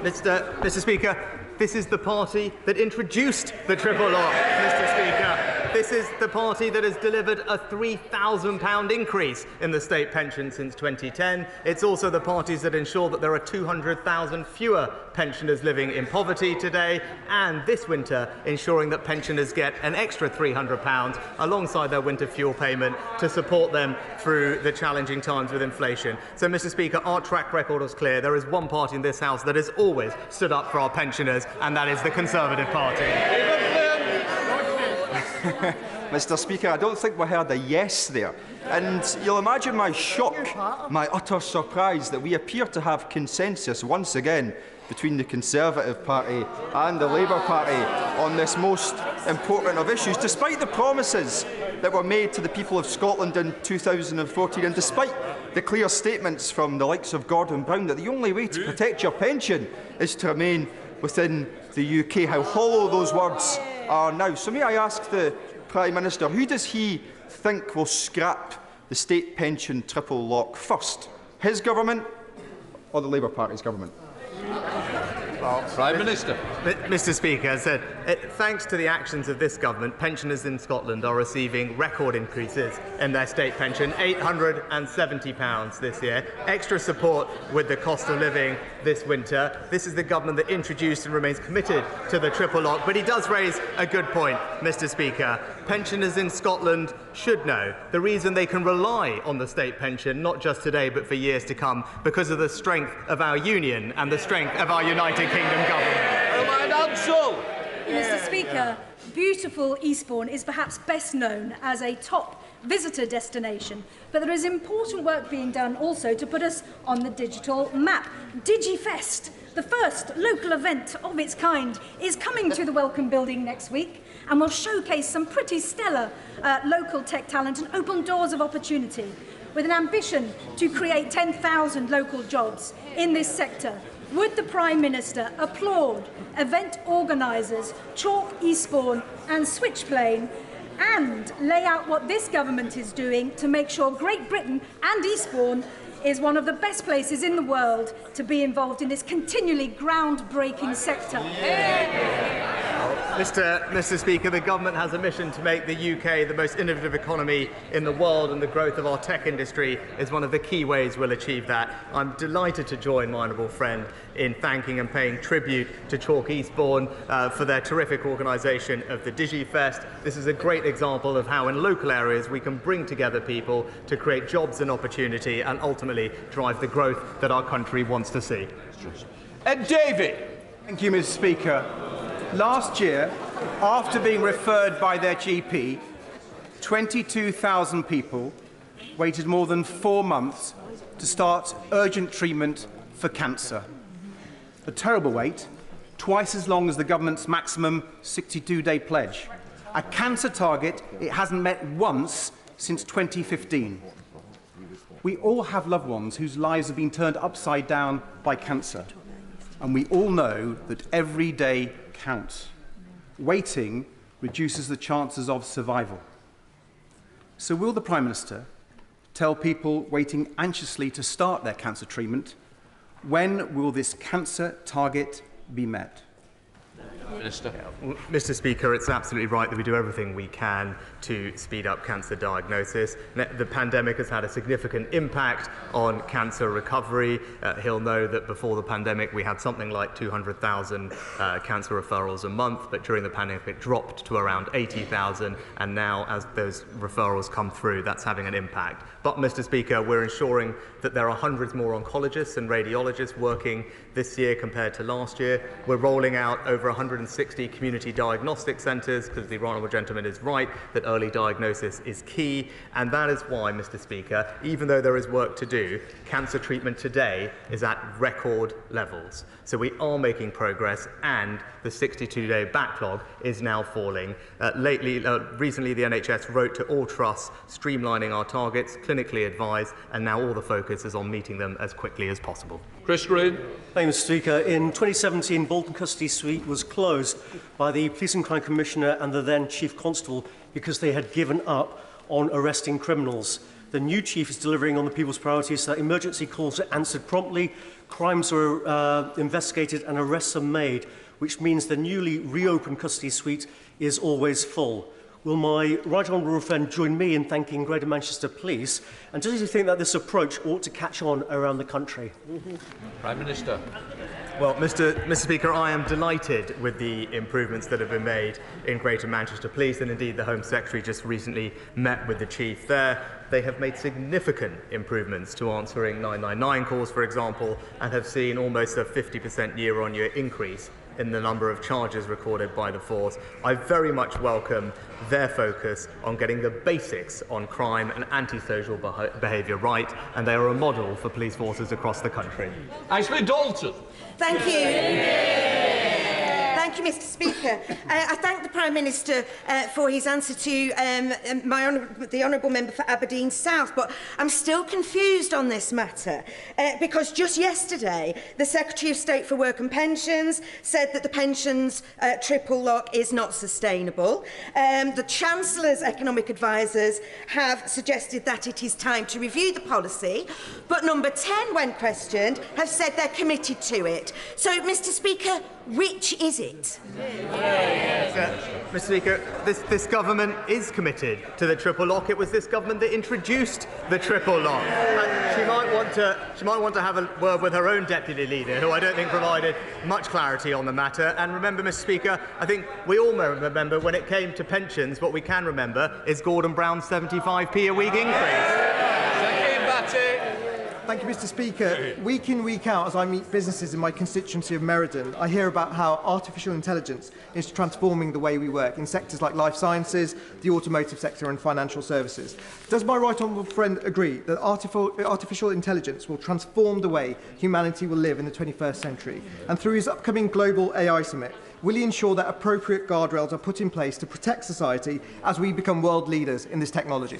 Mr Speaker, this is the party that introduced the triple lock, Mr Speaker. This is the party that has delivered a £3,000 increase in the state pension since 2010. It's also the parties that ensure that there are 200,000 fewer pensioners living in poverty today, and this winter ensuring that pensioners get an extra £300 alongside their winter fuel payment to support them through the challenging times with inflation. So, Mr Speaker, our track record is clear. There is one party in this House that has always stood up for our pensioners, and that is the Conservative Party. Mr Speaker, I don't think we heard a yes there. And you'll imagine my shock, my utter surprise that we appear to have consensus once again between the Conservative Party and the Labour Party on this most important of issues, despite the promises that were made to the people of Scotland in 2014, and despite the clear statements from the likes of Gordon Brown that the only way to protect your pension is to remain within the UK. How hollow those words are now. So may I ask the Prime Minister, who does he think will scrap the state pension triple lock first? His government or the Labour Party's government? Prime Minister. Mr Speaker, as I said, thanks to the actions of this government, pensioners in Scotland are receiving record increases in their state pension, £870 this year. Extra support with the cost of living this winter. This is the government that introduced and remains committed to the triple lock. But he does raise a good point, Mr Speaker. Pensioners in Scotland should know the reason they can rely on the state pension, not just today but for years to come, because of the strength of our union and the strength of our United Kingdom government. Mr Speaker, beautiful Eastbourne is perhaps best known as a top visitor destination, but there is important work being done also to put us on the digital map. DigiFest, the first local event of its kind, is coming to the Welcome Building next week and will showcase some pretty stellar local tech talent and open doors of opportunity, with an ambition to create 10,000 local jobs in this sector. Would the Prime Minister applaud event organisers Chalk, Eastbourne and Switchplane and lay out what this government is doing to make sure Great Britain and Eastbourne is one of the best places in the world to be involved in this continually groundbreaking sector? Mr Speaker, the government has a mission to make the UK the most innovative economy in the world, and the growth of our tech industry is one of the key ways we'll achieve that. I'm delighted to join my honourable friend in thanking and paying tribute to Chalk Eastbourne for their terrific organisation of the DigiFest. This is a great example of how in local areas we can bring together people to create jobs and opportunity and ultimately drive the growth that our country wants to see. David. Thank you, Mr Speaker. Last year, after being referred by their GP, 22,000 people waited more than 4 months to start urgent treatment for cancer. A terrible wait, twice as long as the government's maximum 62-day pledge. A cancer target it hasn't met once since 2015. We all have loved ones whose lives have been turned upside down by cancer, and we all know that every day counts. Waiting reduces the chances of survival. So will the Prime Minister tell people waiting anxiously to start their cancer treatment, when will this cancer target be met? Minister. Mr. Speaker, it's absolutely right that we do everything we can to speed up cancer diagnosis. The pandemic has had a significant impact on cancer recovery. He'll know that before the pandemic we had something like 200,000 cancer referrals a month, but during the pandemic it dropped to around 80,000, and now as those referrals come through, that's having an impact. But, Mr. Speaker, we're ensuring that there are hundreds more oncologists and radiologists working this year compared to last year. We're rolling out over 160 community diagnostic centres, because the honourable gentleman is right that early diagnosis is key, and that is why, Mr. Speaker, even though there is work to do, cancer treatment today is at record levels. So we are making progress, and the 62-day backlog is now falling. Recently, the NHS wrote to all trusts, streamlining our targets, clinically advised, and now all the focus is on meeting them as quickly as possible. Chris Green. Thank you, Mr. Speaker. In 2017, Bolton Custody Suite was closed by the Police and Crime Commissioner and the then Chief Constable because they had given up on arresting criminals. The new chief is delivering on the people's priorities so that emergency calls are answered promptly, crimes are investigated and arrests are made, which means the newly reopened custody suite is always full. Will my right honourable friend join me in thanking Greater Manchester Police? And does he think that this approach ought to catch on around the country? Prime Minister. Well, Mr. Speaker, I am delighted with the improvements that have been made in Greater Manchester Police, and indeed the Home Secretary just recently met with the Chief there. They have made significant improvements to answering 999 calls, for example, and have seen almost a 50% year-on-year increase in the number of charges recorded by the force. I very much welcome their focus on getting the basics on crime and antisocial behaviour right, and they are a model for police forces across the country. Ashley Dalton. Thank you. Thank you, Mr. Speaker. I thank the Prime Minister for his answer to the Honourable Member for Aberdeen South, but I'm still confused on this matter because just yesterday the Secretary of State for Work and Pensions said that the pensions triple lock is not sustainable. The Chancellor's economic advisers have suggested that it is time to review the policy, but Number 10, when questioned, have said they're committed to it. So, Mr. Speaker, which is it? Mr. Speaker, this government is committed to the triple lock. It was this government that introduced the triple lock. She might want to have a word with her own deputy leader, who I don't think provided much clarity on the matter. And remember, Mr. Speaker, I think we all remember when it came to pensions, what we can remember is Gordon Brown's 75p a week increase. Thank you, Mr. Speaker. Week in, week out, as I meet businesses in my constituency of Meriden, I hear about how artificial intelligence is transforming the way we work in sectors like life sciences, the automotive sector and financial services. Does my right honourable friend agree that artificial intelligence will transform the way humanity will live in the 21st century? And through his upcoming Global AI Summit, will he ensure that appropriate guardrails are put in place to protect society as we become world leaders in this technology?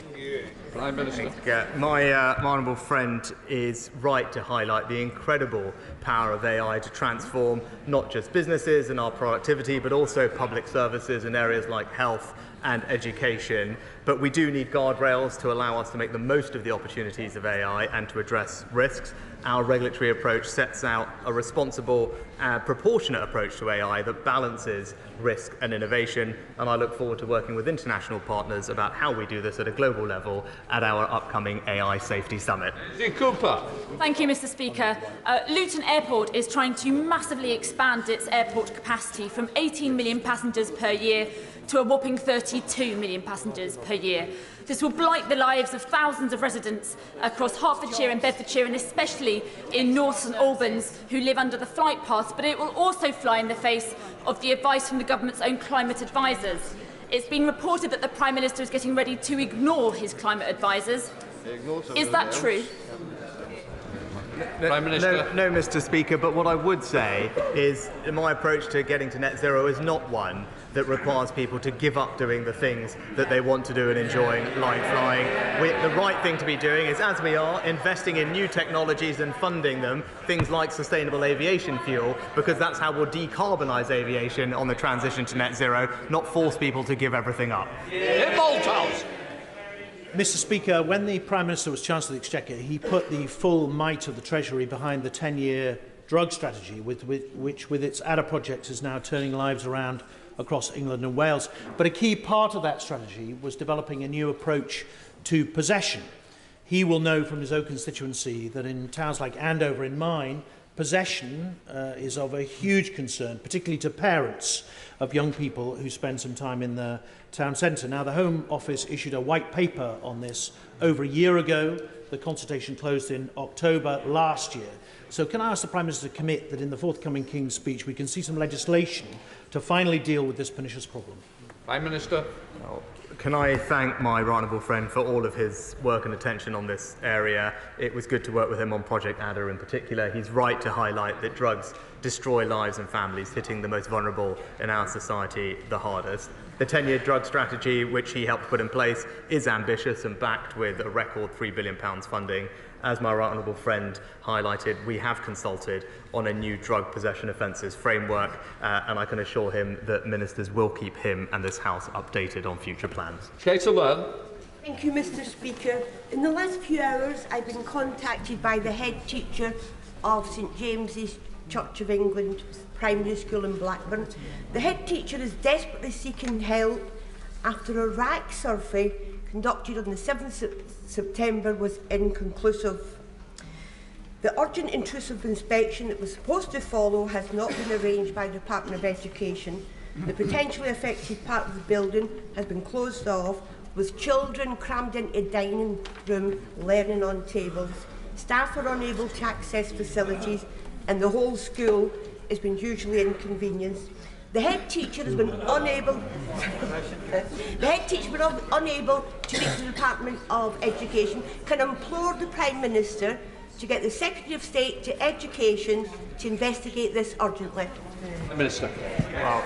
Prime Minister. My honourable friend is right to highlight the incredible power of AI to transform not just businesses and our productivity, but also public services in areas like health and education. But we do need guardrails to allow us to make the most of the opportunities of AI and to address risks. Our regulatory approach sets out a responsible and proportionate approach to AI that balances risk and innovation, and I look forward to working with international partners about how we do this at a global level at our upcoming AI Safety Summit. Cooper. Thank you, Mr. Speaker. Luton Airport is trying to massively expand its airport capacity from 18 million passengers per year to a whopping 32 million passengers per year. This will blight the lives of thousands of residents across Hertfordshire and Bedfordshire, and especially in North St Albans, who live under the flight path, but it will also fly in the face of the advice from the government's own climate advisers. It's been reported that the Prime Minister is getting ready to ignore his climate advisers. Is that true? Prime Minister. No, Mr. Speaker, but what I would say is my approach to getting to net zero is not one that requires people to give up doing the things that they want to do and enjoying, like flying. The right thing to be doing is, as we are, investing in new technologies and funding them, things like sustainable aviation fuel, because that's how we'll decarbonise aviation on the transition to net zero, not force people to give everything up. Mr. Speaker, when the Prime Minister was Chancellor of the Exchequer, he put the full might of the Treasury behind the 10-year drug strategy, which with its ADA project is now turning lives around across England and Wales. But a key part of that strategy was developing a new approach to possession. He will know from his own constituency that in towns like Andover, in mine, possession is of a huge concern, particularly to parents of young people who spend some time in the town centre. Now, the Home Office issued a white paper on this over a year ago. The consultation closed in October last year. So can I ask the Prime Minister to commit that in the forthcoming King's Speech we can see some legislation to finally deal with this pernicious problem? Prime Minister. Can I thank my right honourable friend for all of his work and attention on this area? It was good to work with him on Project ADA in particular. He's right to highlight that drugs destroy lives and families, hitting the most vulnerable in our society the hardest. The 10-year drug strategy, which he helped put in place, is ambitious and backed with a record £3 billion funding. As my right honourable friend highlighted, we have consulted on a new drug possession offences framework, and I can assure him that ministers will keep him and this House updated on future plans. Thank you, Mr. Speaker. In the last few hours, I've been contacted by the head teacher of St James's Church of England Primary School in Blackburn. The head teacher is desperately seeking help after a RAC survey conducted on the 7th of September was inconclusive. The urgent intrusive inspection that was supposed to follow has not been arranged by the Department of Education. The potentially affected part of the building has been closed off, with children crammed into a dining room learning on tables. Staff are unable to access facilities, and the whole school has been hugely inconvenienced. The head teacher has been unable to reach the Department of Education. Can I implore the Prime Minister to get the Secretary of State to Education to investigate this urgently? Minister. Well,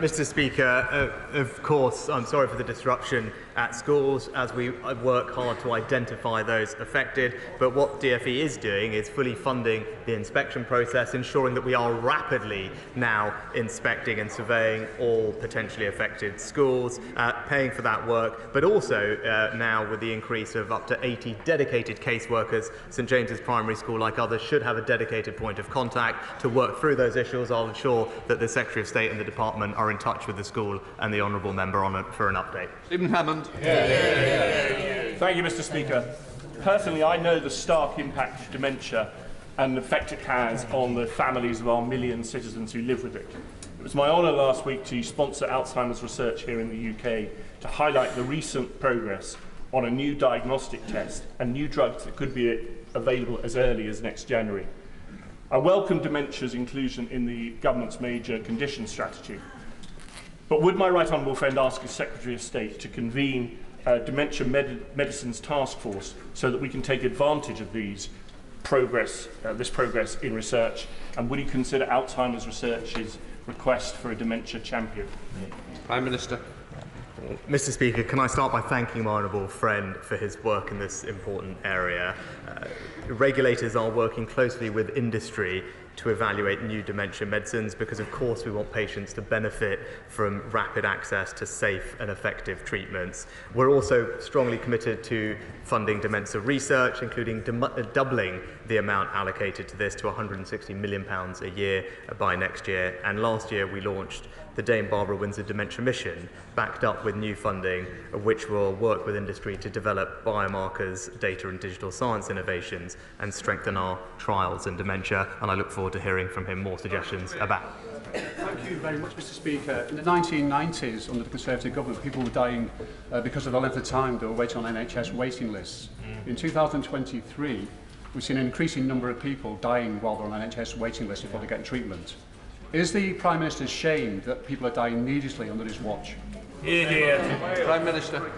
Mr. Speaker, of course, I'm sorry for the disruption at schools as we work hard to identify those affected. But what DfE is doing is fully funding the inspection process, ensuring that we are rapidly now inspecting and surveying all potentially affected schools, paying for that work, but also now with the increase of up to 80 dedicated caseworkers, St James's Primary School, like others, should have a dedicated point of contact to work through those issues. I'll ensure that the Secretary of State and the Department are in touch with the school and the Honourable Member on it for an update. Stephen Hammond. Thank you, Mr. Speaker. Personally, I know the stark impact of dementia and the effect it has on the families of our million citizens who live with it. It was my honour last week to sponsor Alzheimer's research here in the UK to highlight the recent progress on a new diagnostic test and new drugs that could be available as early as next January. I welcome dementia's inclusion in the government's major condition strategy. But would my right honourable friend ask his Secretary of State to convene a dementia medicines task force so that we can take advantage of this progress in research? And would he consider Alzheimer's Research's request for a dementia champion? Prime Minister. Mr. Speaker, can I start by thanking my honourable friend for his work in this important area. Regulators are working closely with industry to evaluate new dementia medicines because, of course, we want patients to benefit from rapid access to safe and effective treatments. We're also strongly committed to funding dementia research, including doubling the amount allocated to this to £160 million a year by next year. And last year we launched the Dame Barbara Windsor Dementia Mission, backed up with new funding, which will work with industry to develop biomarkers, data and digital science innovations, and strengthen our trials in dementia. And I look forward to hearing from him more suggestions about. Thank you very much, Mr. Speaker. In the 1990s, under the Conservative government, people were dying because of the length of time they were waiting on NHS waiting lists. In 2023, we've seen an increasing number of people dying while they're on NHS waiting lists before they get treatment. Is the Prime Minister ashamed that people are dying needlessly under his watch? Prime Minister.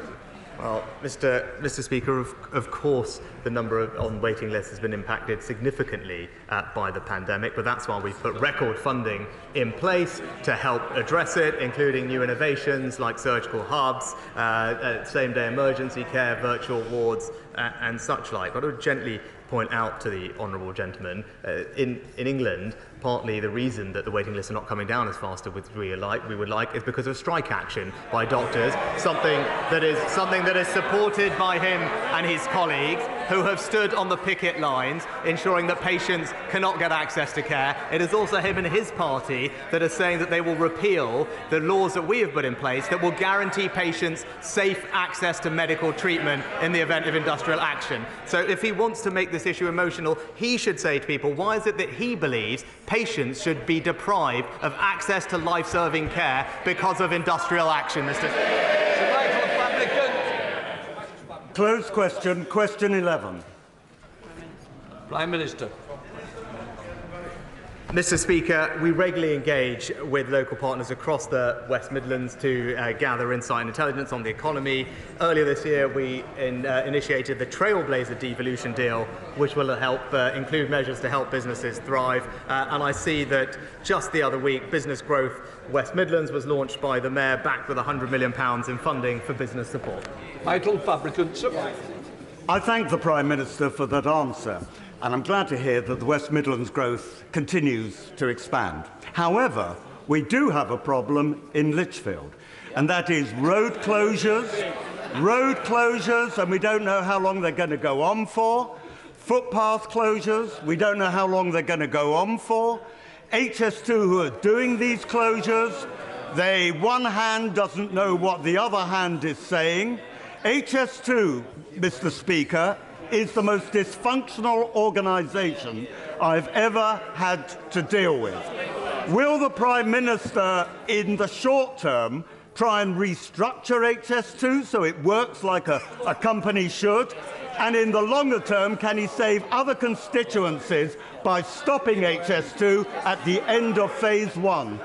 Well, Mr. Speaker, of course the number on waiting lists has been impacted significantly by the pandemic, but that's why we've put record funding in place to help address it, including new innovations like surgical hubs, same-day emergency care, virtual wards, and such like. I would gently point out to the honourable gentleman, in England, partly the reason that the waiting lists are not coming down as fast as we would like is because of strike action by doctors, something that is supported by him and his colleagues, who have stood on the picket lines ensuring that patients cannot get access to care. It is also him and his party that are saying that they will repeal the laws that we have put in place that will guarantee patients safe access to medical treatment in the event of industrial action. So if he wants to make this issue emotional, he should say to people, why is it that he believes patients should be deprived of access to life-saving care because of industrial action, Mr. Closed question. Question 11. Prime Minister. Mr. Speaker, we regularly engage with local partners across the West Midlands to gather insight and intelligence on the economy. Earlier this year, we initiated the Trailblazer devolution deal, which will help include measures to help businesses thrive. And I see that just the other week, Business Growth West Midlands was launched by the Mayor, backed with £100 million in funding for business support. Vital fabricants. I thank the Prime Minister for that answer, and I'm glad to hear that the West Midlands growth continues to expand. However, we do have a problem in Lichfield, and that is road closures, and we don't know how long they're going to go on for, footpath closures, we don't know how long they're going to go on for, HS2 who are doing these closures, one hand doesn't know what the other hand is saying. HS2, Mr. Speaker, is the most dysfunctional organisation I've ever had to deal with. Will the Prime Minister, in the short term, try and restructure HS2 so it works like a company should? And in the longer term, can he save other constituencies by stopping HS2 at the end of phase 1?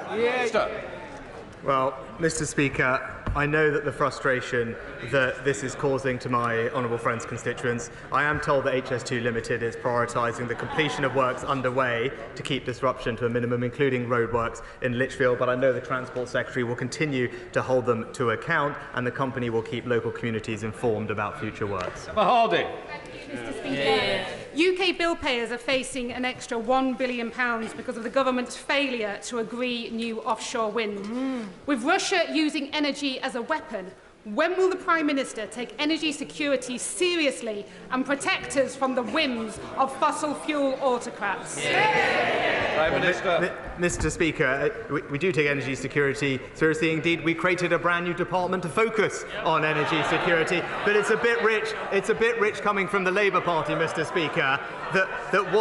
Well, Mr. Speaker, I know that the frustration that this is causing to my honourable friend's constituents. I am told that HS2 Limited is prioritising the completion of works underway to keep disruption to a minimum, including roadworks in Lichfield, but I know the Transport Secretary will continue to hold them to account, and the company will keep local communities informed about future works. Hardy. Mr. Speaker. UK bill payers are facing an extra £1 billion because of the government's failure to agree new offshore wind. With Russia using energy as a weapon, when will the Prime Minister take energy security seriously and protect us from the whims of fossil fuel autocrats? Prime Minister. Mr. Speaker, we do take energy security seriously. Indeed, we created a brand new department to focus on energy security. But it's a bit rich. It's a bit rich coming from the Labour Party, Mr. Speaker, that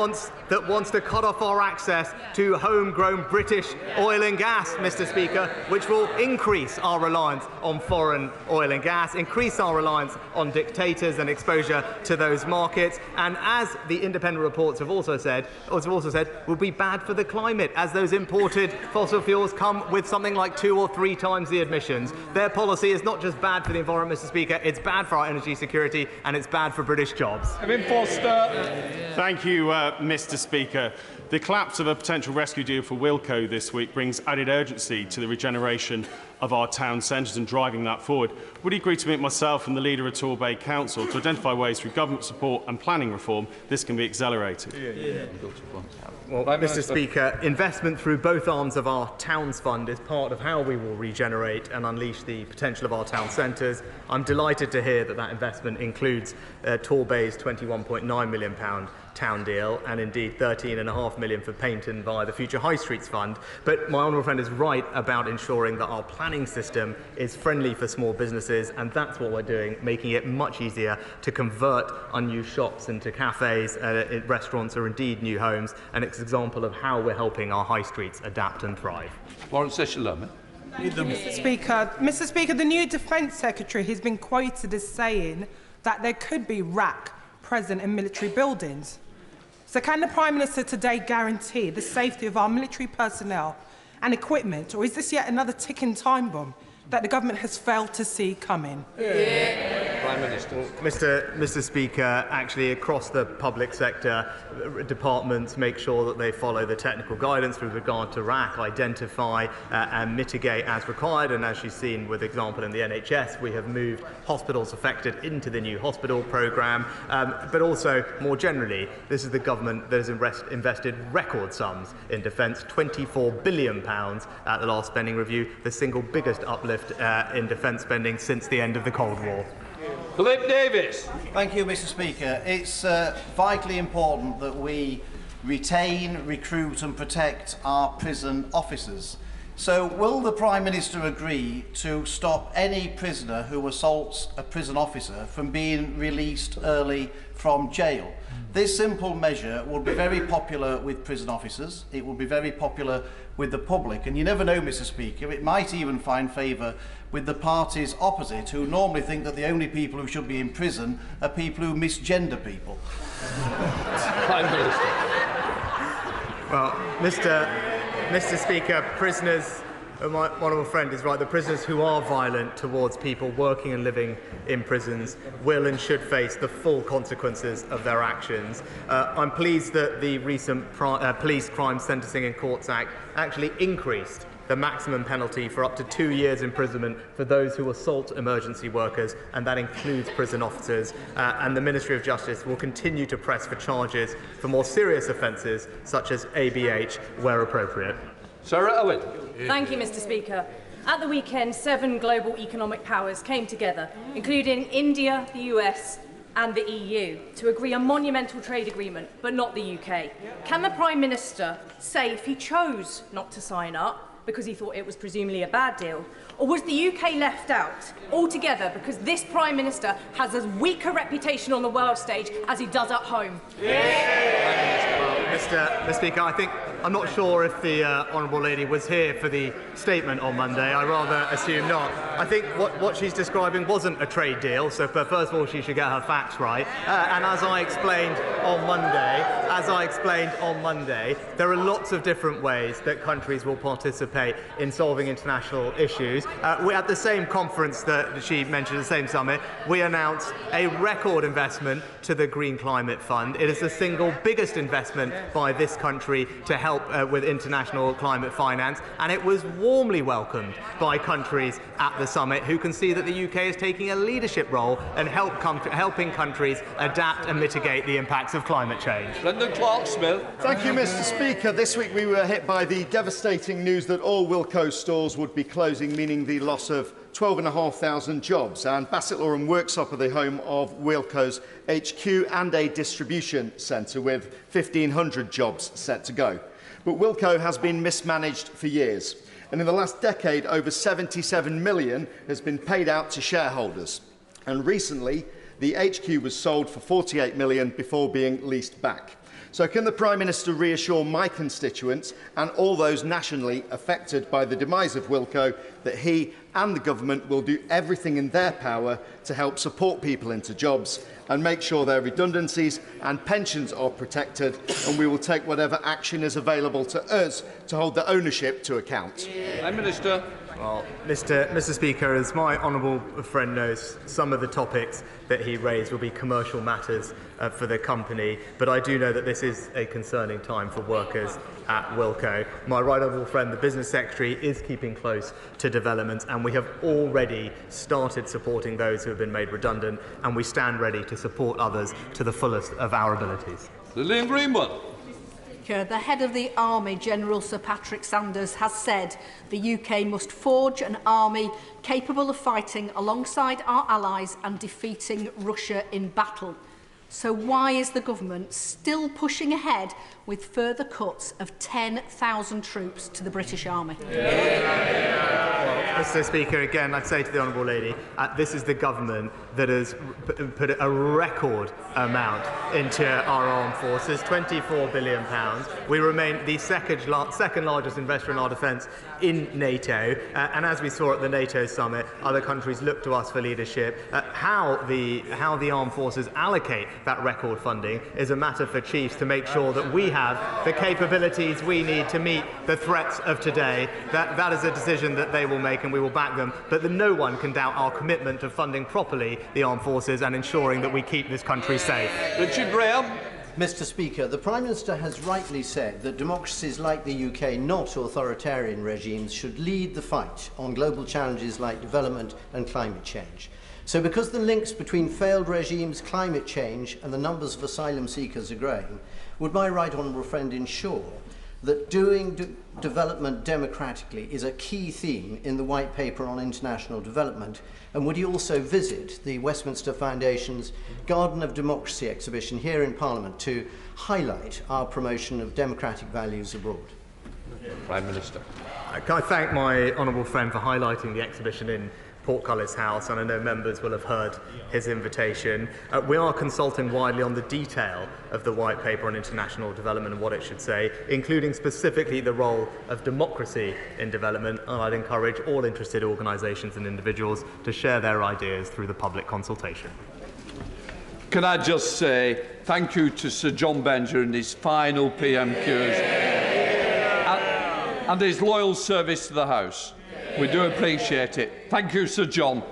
wants to cut off our access to homegrown British oil and gas, Mr. Speaker, which will increase our reliance on foreign oil and gas, increase our reliance on dictators and exposure to those markets, and as the independent reports have also said, will be bad for the climate, as those imported fossil fuels come with something like 2 or 3 times the emissions. Their policy is not just bad for the environment, Mr. Speaker, it's bad for our energy security and it's bad for British jobs. Thank you, Mr. Speaker. The collapse of a potential rescue deal for Wilko this week brings added urgency to the regeneration of our town centres and driving that forward. Would you agree to meet myself and the leader of Torbay Council to identify ways through government support and planning reform this can be accelerated? Well, Mr. Speaker, investment through both arms of our Towns Fund is part of how we will regenerate and unleash the potential of our town centres. I'm delighted to hear that that investment includes Torbay's £21.9 million town deal, and indeed £13.5 million for Paynton via the Future High Streets Fund. But my honourable friend is right about ensuring that our planning system is friendly for small businesses, and that's what we're doing, making it much easier to convert unused shops into cafes, restaurants, or indeed new homes. And it's an example of how we're helping our high streets adapt and thrive. Mr. Speaker, the new Defence Secretary has been quoted as saying that there could be RAC present in military buildings. So can the Prime Minister today guarantee the safety of our military personnel and equipment, or is this yet another ticking time bomb that the government has failed to see coming? Prime Minister. Mr. Speaker, actually across the public sector, departments make sure that they follow the technical guidance with regard to RAC, identify and mitigate as required. And as you've seen with example in the NHS, we have moved hospitals affected into the new hospital programme. But also, more generally, this is the government that has invested record sums in defence, £24 billion at the last spending review, the single biggest uplift in defence spending since the end of the Cold War. Philip Davis. Thank you, Mr. Speaker. It's vitally important that we retain, recruit and protect our prison officers. So will the Prime Minister agree to stop any prisoner who assaults a prison officer from being released early from jail? This simple measure will be very popular with prison officers. It will be very popular with the public. And you never know, Mr. Speaker, it might even find favour with the parties opposite, who normally think that the only people who should be in prison are people who misgender people. Prime Minister. Well, Mr. Speaker, prisoners, my honourable friend is right, the prisoners who are violent towards people working and living in prisons will and should face the full consequences of their actions. I'm pleased that the recent Police Crime Sentencing and Courts Act actually increased the maximum penalty for up to 2 years imprisonment for those who assault emergency workers, and that includes prison officers. And the Ministry of Justice will continue to press for charges for more serious offences, such as ABH, where appropriate. Sarah Owen. Thank you, Mr. Speaker. At the weekend, 7 global economic powers came together, including India, the US and the EU, to agree a monumental trade agreement, but not the UK. Can the Prime Minister say if he chose not to sign up because he thought it was presumably a bad deal, or was the UK left out altogether because this Prime Minister has as weak a reputation on the world stage as he does at home? Mr. Speaker, I'm not sure if the honourable lady was here for the statement on Monday. I rather assume not. I think what she's describing wasn't a trade deal, so first of all she should get her facts right. And as I explained on Monday, there are lots of different ways that countries will participate in solving international issues. At the same conference that she mentioned, the same summit, we announced a record investment to the Green Climate Fund. It is the single biggest investment by this country to help with international climate finance, and it was warmly welcomed by countries at the summit who can see that the UK is taking a leadership role and helping countries adapt and mitigate the impacts of climate change. Brendan Clark-Smith. Thank you, Mr. Speaker. This week we were hit by the devastating news that all Wilko stores would be closing, meaning the loss of 12,500 jobs, and Bassetlaw and Worksop are the home of Wilko's HQ and a distribution centre with 1,500 jobs set to go. But Wilko has been mismanaged for years, and in the last decade over 77 million has been paid out to shareholders, and recently the HQ was sold for 48 million before being leased back. So can the Prime Minister reassure my constituents and all those nationally affected by the demise of Wilko that he and the government will do everything in their power to help support people into jobs and make sure their redundancies and pensions are protected, and we will take whatever action is available to us to hold the ownership to account? Prime Minister. Well, Mr. Speaker, as my honourable friend knows, some of the topics that he raised will be commercial matters for the company, but I do know that this is a concerning time for workers at Wilko. My right honourable friend, the Business Secretary, is keeping close to developments, and we have already started supporting those who have been made redundant, and we stand ready to support others to the fullest of our abilities. Lillian Greenwood. The head of the Army, General Sir Patrick Sanders, has said the UK must forge an army capable of fighting alongside our allies and defeating Russia in battle. So why is the government still pushing ahead with further cuts of 10,000 troops to the British Army? Well, Mr. Speaker, again, I'd say to the honourable lady, this is the government that has put a record amount into our armed forces, £24 billion. We remain the second largest investor in our defence in NATO, and as we saw at the NATO summit, other countries look to us for leadership. How the armed forces allocate that record funding is a matter for chiefs to make sure that we have the capabilities we need to meet the threats of today. That is a decision that they will make and we will back them, but that no one can doubt our commitment to funding properly the armed forces and ensuring that we keep this country safe. Richard Graham. Mr. Speaker, the Prime Minister has rightly said that democracies like the UK, not authoritarian regimes, should lead the fight on global challenges like development and climate change. So because the links between failed regimes, climate change and the numbers of asylum seekers are growing, would my right honourable friend ensure that doing development democratically is a key theme in the White Paper on International Development, and would he also visit the Westminster Foundation's Garden of Democracy exhibition here in Parliament to highlight our promotion of democratic values abroad? Prime Minister. Can I thank my honourable friend for highlighting the exhibition in Portcullis House, and I know members will have heard his invitation. We are consulting widely on the detail of the White Paper on International Development and what it should say, including specifically the role of democracy in development, and I'd encourage all interested organisations and individuals to share their ideas through the public consultation. Can I just say thank you to Sir John Benjer and his final PMQs and his loyal service to the House. We do appreciate it. Thank you, Sir John.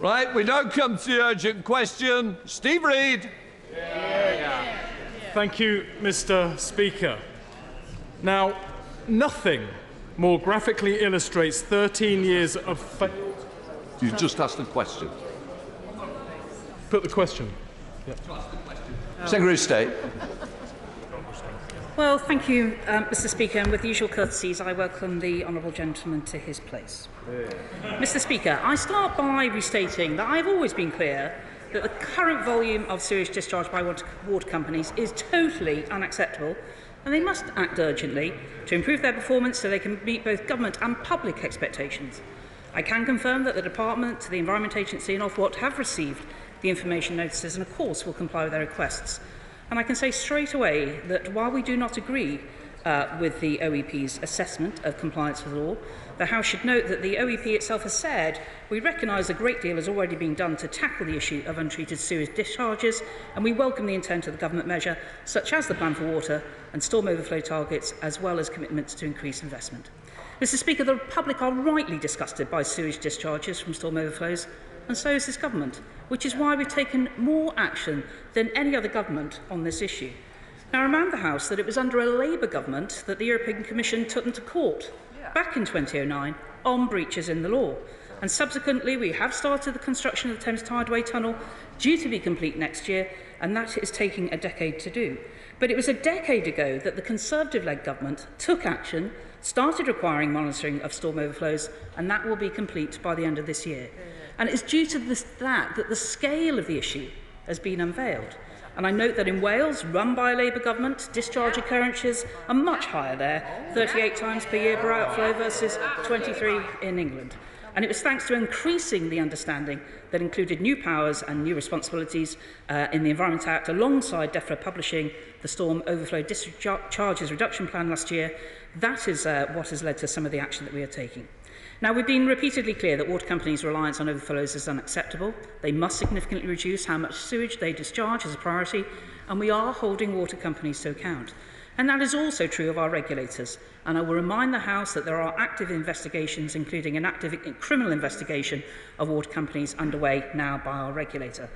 Right, we now come to the urgent question. Steve Reid. Thank you, Mr. Speaker. Now, nothing more graphically illustrates 13 years of failed... You've just asked the question. Put the question. Yeah. Secretary of State. Well, thank you, Mr. Speaker, and with the usual courtesies, I welcome the honourable gentleman to his place. Mr. Speaker, I start by restating that I have always been clear that the current volume of sewage discharge by water companies is totally unacceptable, and they must act urgently to improve their performance so they can meet both government and public expectations. I can confirm that the Department, the Environment Agency and Ofwat have received the information notices and, of course, will comply with their requests. And I can say straight away that while we do not agree with the OEP's assessment of compliance with the law, the House should note that the OEP itself has said we recognise a great deal has already been done to tackle the issue of untreated sewage discharges, and we welcome the intent of the government measure, such as the Plan for Water and storm overflow targets, as well as commitments to increase investment. Mr. Speaker, the public are rightly disgusted by sewage discharges from storm overflows, and so is this government, which is why we've taken more action than any other government on this issue. Now, I remind the House that it was under a Labour government that the European Commission took them to court back in 2009 on breaches in the law. And subsequently, we have started the construction of the Thames Tideway Tunnel, due to be complete next year, and that is taking a decade to do. But it was a decade ago that the Conservative-led government took action, started requiring monitoring of storm overflows, and that will be complete by the end of this year. And it's due to that the scale of the issue has been unveiled. And I note that in Wales, run by a Labour government, discharge occurrences are much higher there, 38 times per year per outflow versus 23 in England. And it was thanks to increasing the understanding that included new powers and new responsibilities in the Environment Act, alongside DEFRA publishing the Storm Overflow Discharges Reduction Plan last year. That is what has led to some of the action that we are taking. Now, we've been repeatedly clear that water companies' reliance on overflows is unacceptable. They must significantly reduce how much sewage they discharge as a priority, and we are holding water companies to account. And that is also true of our regulators. And I will remind the House that there are active investigations, including an active criminal investigation of water companies underway now by our regulator.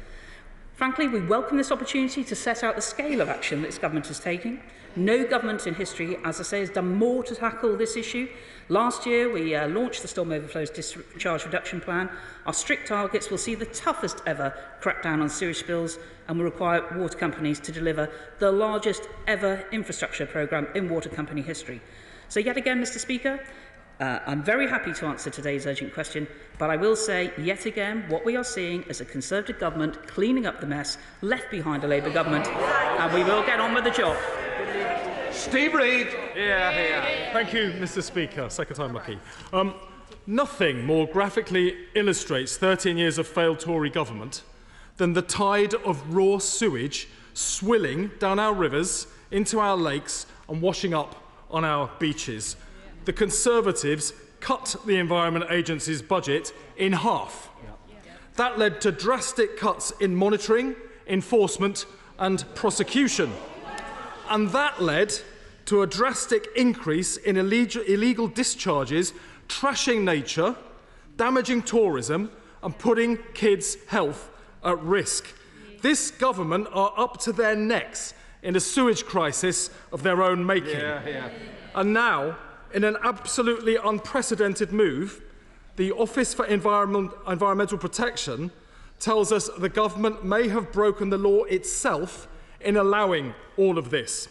Frankly, we welcome this opportunity to set out the scale of action that this government is taking. No government in history, as I say, has done more to tackle this issue. Last year, we launched the Storm Overflows Discharge Reduction Plan. Our strict targets will see the toughest ever crackdown on sewage spills and will require water companies to deliver the largest ever infrastructure programme in water company history. So yet again, Mr Speaker, I'm very happy to answer today's urgent question, but I will say, yet again, what we are seeing is a Conservative government cleaning up the mess left behind a Labour government, and we will get on with the job. Steve Reid. Thank you, Mr Speaker. Second time lucky. Nothing more graphically illustrates 13 years of failed Tory government than the tide of raw sewage swilling down our rivers, into our lakes and washing up on our beaches. The Conservatives cut the Environment Agency's budget in half. That led to drastic cuts in monitoring, enforcement and prosecution. And that led to a drastic increase in illegal discharges, trashing nature, damaging tourism and putting kids' health at risk. This government are up to their necks in a sewage crisis of their own making. And now, in an absolutely unprecedented move, the Office for Environmental Protection tells us the government may have broken the law itself in allowing all of this.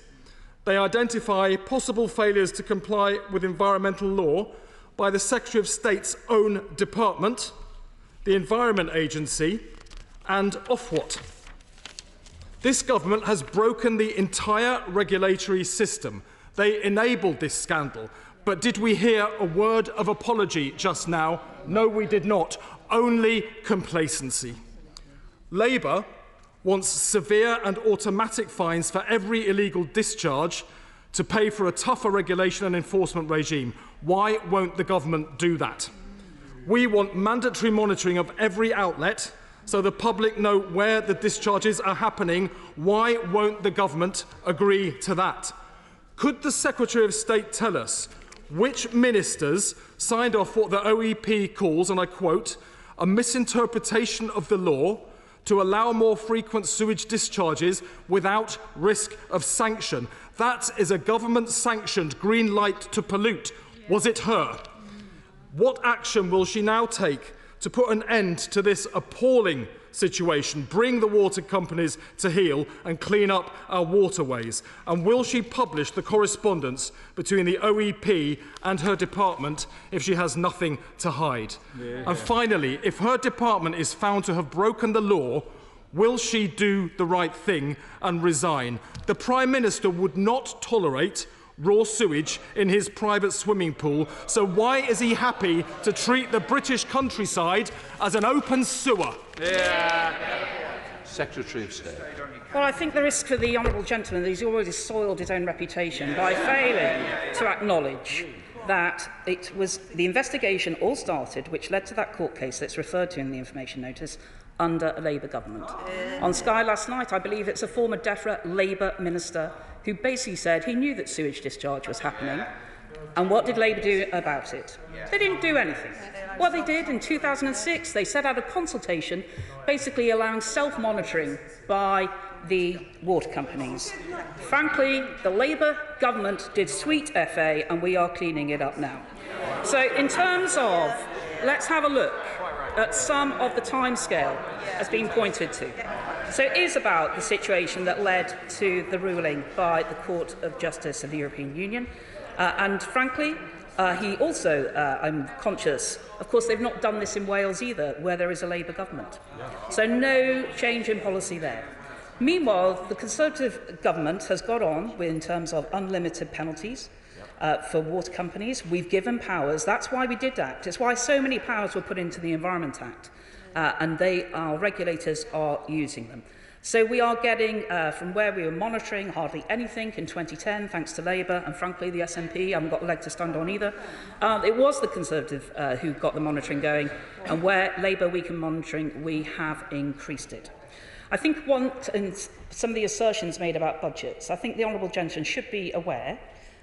They identify possible failures to comply with environmental law by the Secretary of State's own department, the Environment Agency, and Ofwat. This government has broken the entire regulatory system. They enabled this scandal. But did we hear a word of apology just now? No, we did not. Only complacency. Labour wants severe and automatic fines for every illegal discharge to pay for a tougher regulation and enforcement regime. Why won't the government do that? We want mandatory monitoring of every outlet so the public know where the discharges are happening. Why won't the government agree to that? Could the Secretary of State tell us which ministers signed off what the OEP calls, and I quote, a misinterpretation of the law to allow more frequent sewage discharges without risk of sanction? That is a government-sanctioned green light to pollute. Was it her? What action will she now take to put an end to this appalling situation, bring the water companies to heel and clean up our waterways? And will she publish the correspondence between the OEP and her department if she has nothing to hide? And finally, if her department is found to have broken the law, will she do the right thing and resign? The Prime Minister would not tolerate raw sewage in his private swimming pool, so why is he happy to treat the British countryside as an open sewer? Secretary of State. Well, I think the risk for the honourable gentleman that he's already soiled his own reputation by failing to acknowledge that it was the investigation all started, which led to that court case that's referred to in the information notice, under a Labour government. On Sky last night, I believe it's a former DEFRA Labour minister who basically said he knew that sewage discharge was happening. And what did Labour do about it? They didn't do anything. What they did in 2006, they set out a consultation basically allowing self-monitoring by the water companies. Frankly, the Labour government did sweet FA and we are cleaning it up now. So in terms of, let's have a look at some of the timescale has been pointed to. So it is about the situation that led to the ruling by the Court of Justice of the European Union. And frankly, he also, I'm conscious, of course, they've not done this in Wales either, where there is a Labour government. So no change in policy there. Meanwhile, the Conservative government has got on in terms of unlimited penalties for water companies. We've given powers. That's why we did act. It's why so many powers were put into the Environment Act. And our regulators are using them. So we are getting, from where we were monitoring hardly anything in 2010, thanks to Labour, and frankly the SNP haven't got a leg to stand on either. It was the Conservative who got the monitoring going, and where Labour weakened monitoring, we have increased it. I think in some of the assertions made about budgets, I think the honourable gentleman should be aware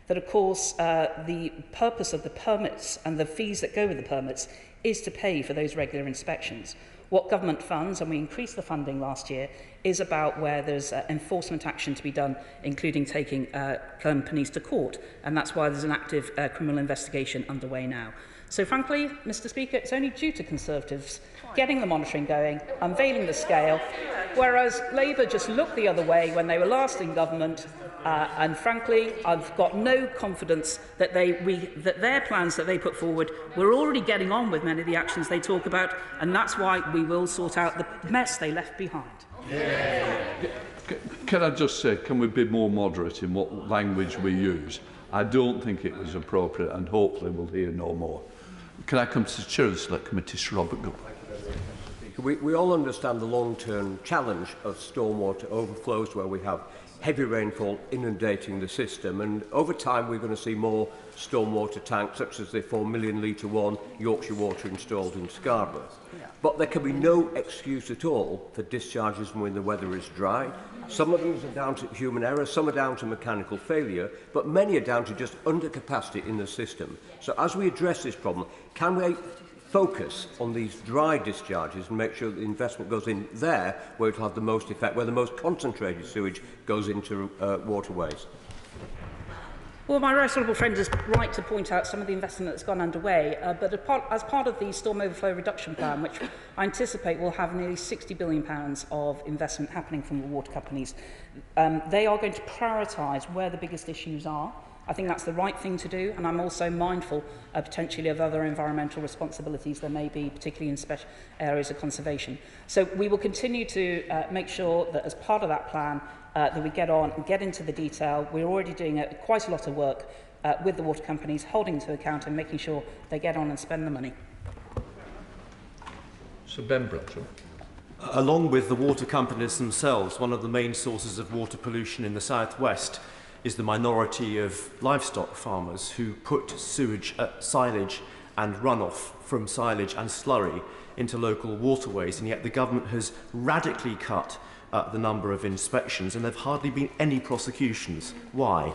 that, of course, the purpose of the permits and the fees that go with the permits is to pay for those regular inspections. What government funds, and we increased the funding last year, is about where there's enforcement action to be done, including taking companies to court. And that's why there's an active criminal investigation underway now. So frankly, Mr. Speaker, it's only due to Conservatives getting the monitoring going, unveiling the scale, whereas Labour just looked the other way when they were last in government. And frankly, I've got no confidence that that their plans that they put forward, we're already getting on with many of the actions they talk about, and that's why we will sort out the mess they left behind. Can I just say, can we be more moderate in what language we use? I don't think it was appropriate, and hopefully we'll hear no more. Can I come to the Chair of the Select Committee, Sir Robert Gould? We all understand the long-term challenge of stormwater overflows where we have heavy rainfall inundating the system, and over time we're going to see more stormwater tanks such as the 4 million litre one Yorkshire Water installed in Scarborough. But there can be no excuse at all for discharges when the weather is dry. Some of them are down to human error, some are down to mechanical failure, but many are down to just undercapacity in the system. So as we address this problem, can we focus on these dry discharges and make sure that the investment goes in there where it will have the most effect, where the most concentrated sewage goes into waterways? Well, my right honourable friend is right to point out some of the investment that's gone underway, but as part of the Storm Overflow Reduction Plan, which I anticipate will have nearly £60 billion of investment happening from the water companies, they are going to prioritise where the biggest issues are. I think that's the right thing to do, and I'm also mindful potentially of other environmental responsibilities there may be, particularly in special areas of conservation. So we will continue to make sure that as part of that plan that we get on and get into the detail. We're already doing quite a lot of work with the water companies, holding to account and making sure they get on and spend the money. Sir Ben Bratton. Along with the water companies themselves, one of the main sources of water pollution in the southwest is the minority of livestock farmers who put sewage, silage and runoff from silage and slurry into local waterways, and yet the government has radically cut the number of inspections and there have hardly been any prosecutions. Why?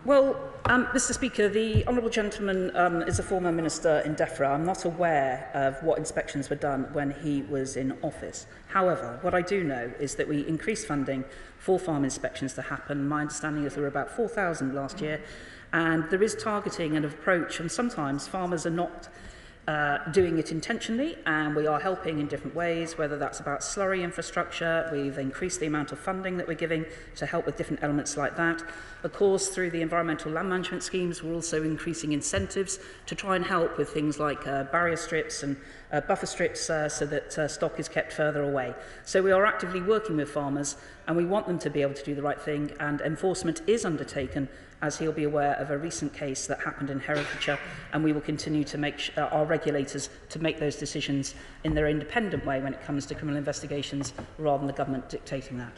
Well, Mr. Speaker, the honourable gentleman is a former minister in DEFRA. I'm not aware of what inspections were done when he was in office. However, what I do know is that we increased funding for farm inspections to happen. My understanding is there were about 4,000 last year, and there is targeting and approach, and sometimes farmers are not doing it intentionally, and we are helping in different ways, whether that's about slurry infrastructure. We've increased the amount of funding that we're giving to help with different elements like that. Of course, through the environmental land management schemes, we're also increasing incentives to try and help with things like barrier strips and buffer strips so that stock is kept further away. So we are actively working with farmers, and we want them to be able to do the right thing, and enforcement is undertaken, as he'll be aware of a recent case that happened in Herefordshire, and we will continue to make our regulators to make those decisions in their independent way when it comes to criminal investigations, rather than the government dictating that.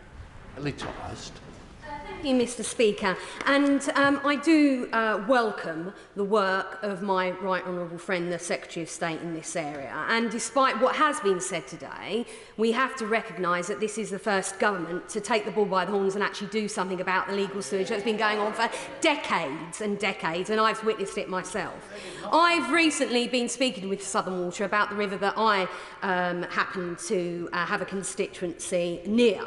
Thank you, Mr. Speaker. And I do welcome the work of my right honourable friend, the Secretary of State, in this area. And despite what has been said today, we have to recognise that this is the first government to take the bull by the horns and actually do something about the legal sewage that's been going on for decades and decades, and I've witnessed it myself. I've recently been speaking with Southern Water about the river that I happen to have a constituency near.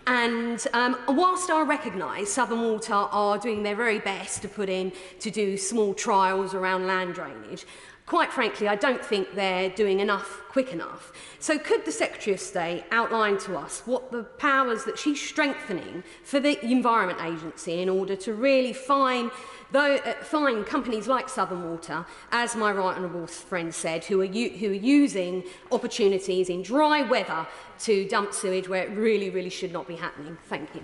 And whilst I recognise Southern Water are doing their very best to do small trials around land drainage, quite frankly, I don't think they're doing enough quick enough. So could the Secretary of State outline to us what the powers that she's strengthening for the Environment Agency in order to really find companies like Southern Water, as my right honourable friend said, who are using opportunities in dry weather to dump sewage where it really, really should not be happening? Thank you.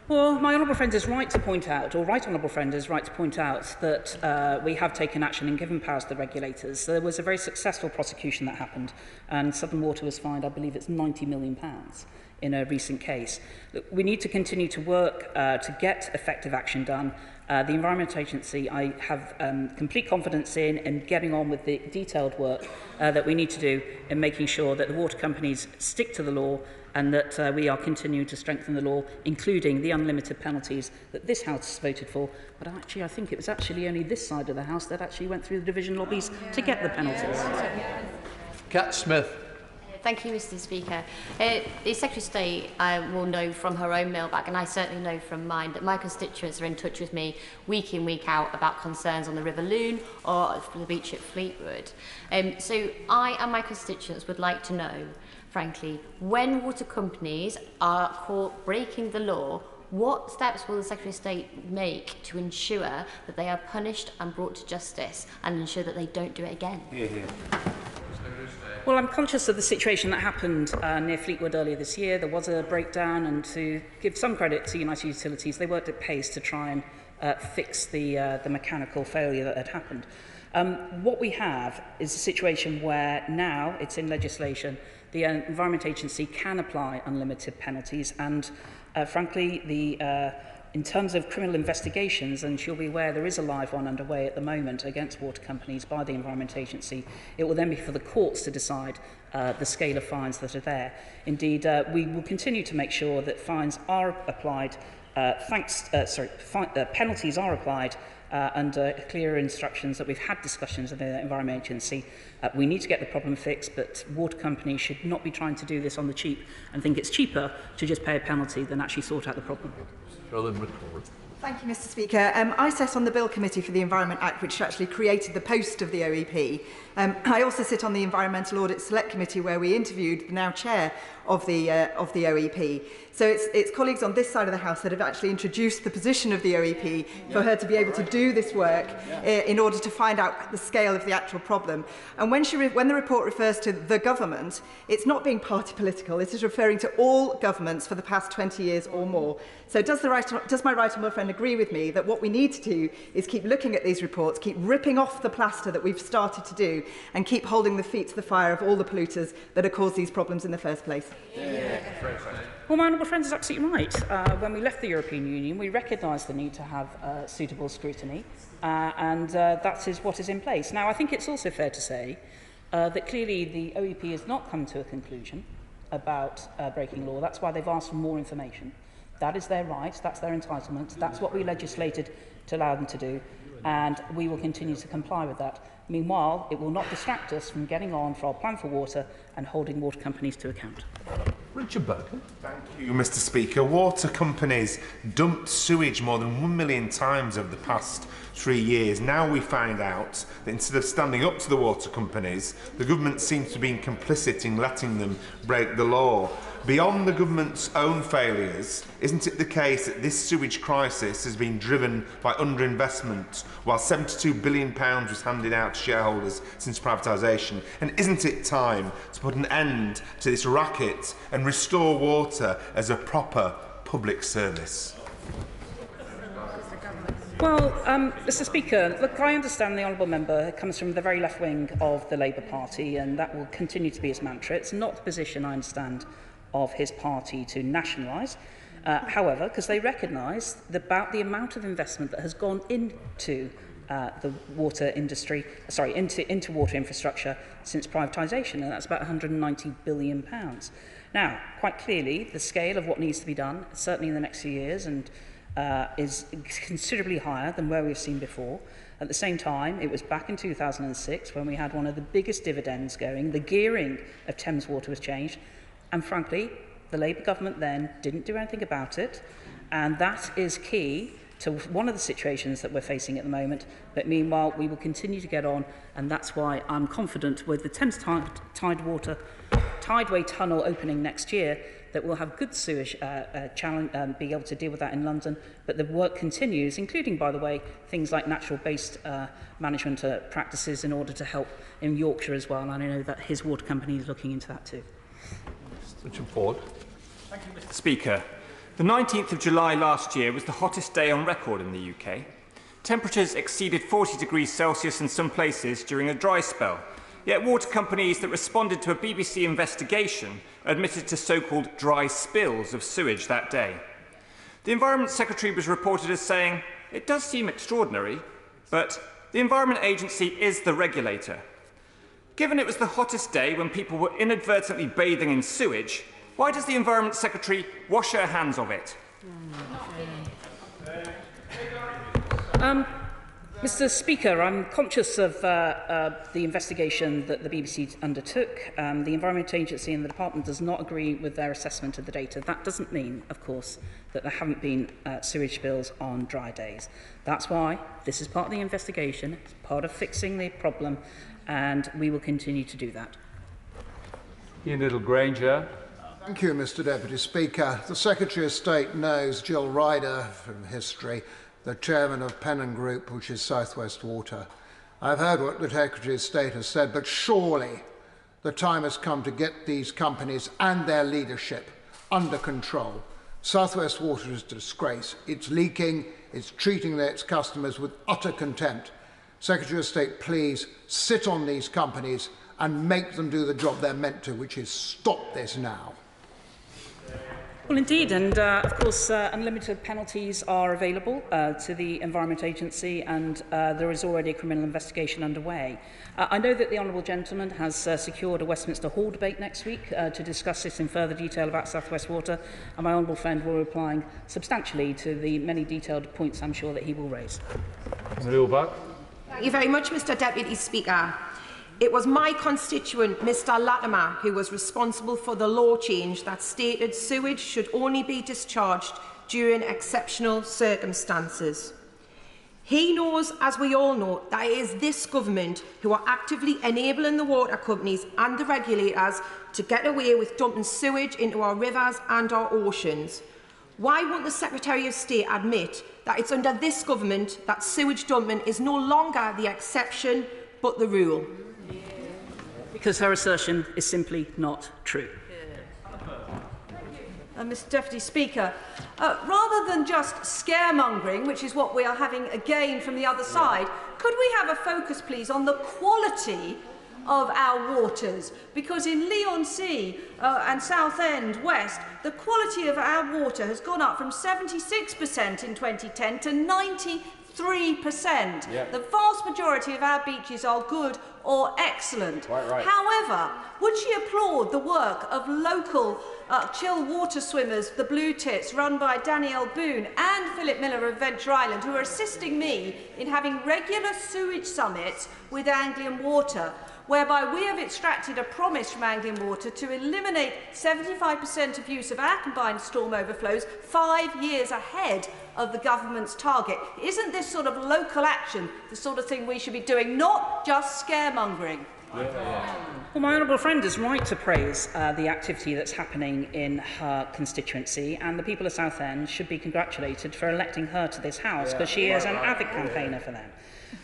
Well, my honourable friend is right to point out, or right honourable friend is right to point out, that we have taken action and given powers to the regulators. There was a very successful prosecution that happened, and Southern Water was fined, I believe it's £90 million in a recent case. Look, we need to continue to work to get effective action done. The Environment Agency, I have complete confidence in getting on with the detailed work that we need to do in making sure that the water companies stick to the law and that we are continuing to strengthen the law, including the unlimited penalties that this House has voted for. But actually, I think it was actually only this side of the House that actually went through the division lobbies to get the penalties. Cat Smith. Thank you, Mr. Speaker. The Secretary of State will know from her own mailbag, and I certainly know from mine, that my constituents are in touch with me week in, week out about concerns on the River Loon or the beach at Fleetwood. So I and my constituents would like to know, frankly, when water companies are caught breaking the law, what steps will the Secretary of State make to ensure that they are punished and brought to justice and ensure that they don't do it again? Well, I'm conscious of the situation that happened near Fleetwood earlier this year. There was a breakdown, and to give some credit to United Utilities, they worked at pace to try and fix the mechanical failure that had happened. What we have is a situation where now it's in legislation. The Environment Agency can apply unlimited penalties, and frankly, in terms of criminal investigations, and you'll be aware there is a live one underway at the moment against water companies by the Environment Agency, it will then be for the courts to decide the scale of fines that are there. Indeed, we will continue to make sure that fines are applied, penalties are applied under clear instructions that we've had discussions with the Environment Agency. We need to get the problem fixed, but water companies should not be trying to do this on the cheap and think it's cheaper to just pay a penalty than actually sort out the problem. Thank you, Mr. Speaker. I sat on the Bill Committee for the Environment Act, which actually created the post of the OEP. I also sit on the Environmental Audit Select Committee, where we interviewed the now chair of the OEP. So it's colleagues on this side of the House that have actually introduced the position of the OEP for her to be able to do this work in order to find out the scale of the actual problem. And when the report refers to the government, it's not being party political. It is referring to all governments for the past 20 years or more. So does my right honourable friend agree with me that what we need to do is keep looking at these reports, keep ripping off the plaster that we've started to do, and keep holding the feet to the fire of all the polluters that have caused these problems in the first place? Well, my honourable friend is absolutely right. When we left the European Union, we recognised the need to have suitable scrutiny, and that is what is in place. Now, I think it's also fair to say that clearly the OEP has not come to a conclusion about breaking law. That's why they've asked for more information. That is their right, that's their entitlement, that's what we legislated to allow them to do, and we will continue to comply with that. Meanwhile, it will not distract us from getting on for our plan for water and holding water companies to account. Richard Burton. Thank you, Mr. Speaker. Water companies dumped sewage more than 1 million times over the past 3 years. Now we find out that instead of standing up to the water companies, the government seems to be complicit in letting them break the law. Beyond the government's own failures, isn't it the case that this sewage crisis has been driven by underinvestment, while £72 billion was handed out to shareholders since privatisation? And isn't it time to put an end to this racket and restore water as a proper public service? Well, Mr. Speaker, look, I understand the honourable member comes from the very left wing of the Labour Party, and that will continue to be his mantra. It's not the position, I understand, of his party to nationalise. However, because they recognise about the amount of investment that has gone into the water industry, into water infrastructure since privatisation, and that's about £190 billion. Now, quite clearly, the scale of what needs to be done, certainly in the next few years, and is considerably higher than where we've seen before. At the same time, it was back in 2006 when we had one of the biggest dividends going. The gearing of Thames Water was changed. And frankly, the Labour government then didn't do anything about it. And that is key to one of the situations that we're facing at the moment. But meanwhile, we will continue to get on. And that's why I'm confident with the Thames Tideway Tunnel opening next year that we'll have good sewage be able to deal with that in London. But the work continues, including, by the way, things like natural-based management practices in order to help in Yorkshire as well. And I know that his water company is looking into that too. Richard Ford. Thank you, Mr. Speaker. The 19th of July last year was the hottest day on record in the UK. Temperatures exceeded 40 degrees Celsius in some places during a dry spell. Yet water companies that responded to a BBC investigation admitted to so-called dry spills of sewage that day. The Environment Secretary was reported as saying, "It does seem extraordinary, but the Environment Agency is the regulator." Given it was the hottest day when people were inadvertently bathing in sewage, Why does the Environment Secretary wash her hands of it? Mr. Speaker, I'm conscious of the investigation that the BBC undertook. The Environment Agency and the Department does not agree with their assessment of the data. That doesn't mean, of course, that there haven't been sewage spills on dry days. That's why this is part of the investigation, it's part of fixing the problem, and we will continue to do that. Ian Little-Granger. Thank you, Mr. Deputy Speaker. The Secretary of State knows Jill Ryder from history, the chairman of Pennon Group, which is South West Water. I've heard what the Secretary of State has said, but surely the time has come to get these companies and their leadership under control. South West Water is a disgrace. It's leaking, it's treating its customers with utter contempt. Secretary of State, please sit on these companies and make them do the job they're meant to, which is stop this now. Well, indeed, and of course, unlimited penalties are available to the Environment Agency, and there is already a criminal investigation underway. I know that the Honourable Gentleman has secured a Westminster Hall debate next week to discuss this in further detail about South West Water, and my honourable friend will be replying substantially to the many detailed points I'm sure that he will raise. Thank you very much, Mr. Deputy Speaker. It was my constituent, Mr. Latimer, who was responsible for the law change that stated sewage should only be discharged during exceptional circumstances. He knows, as we all know, that it is this government who are actively enabling the water companies and the regulators to get away with dumping sewage into our rivers and our oceans. Why won't the Secretary of State admit that it's under this government that sewage dumping is no longer the exception but the rule? Because her assertion is simply not true. Mr. Deputy Speaker, rather than just scaremongering, which is what we are having again from the other side, could we have a focus, please, on the quality of our waters? Because in Leigh-on-Sea and Southend West, the quality of our water has gone up from 76% in 2010 to 93%. Yep. The vast majority of our beaches are good or excellent. Right. However, would she applaud the work of local chill water swimmers, the Blue Tits, run by Danielle Boone and Philip Miller of Venture Island, who are assisting me in having regular sewage summits with Anglian Water, whereby we have extracted a promise from Anglian Water to eliminate 75% of use of our combined storm overflows 5 years ahead of the government's target? Isn't this sort of local action the sort of thing we should be doing, not just scaremongering? Well, my honourable friend is right to praise the activity that's happening in her constituency, and the people of Southend should be congratulated for electing her to this House, because she is an avid campaigner for them.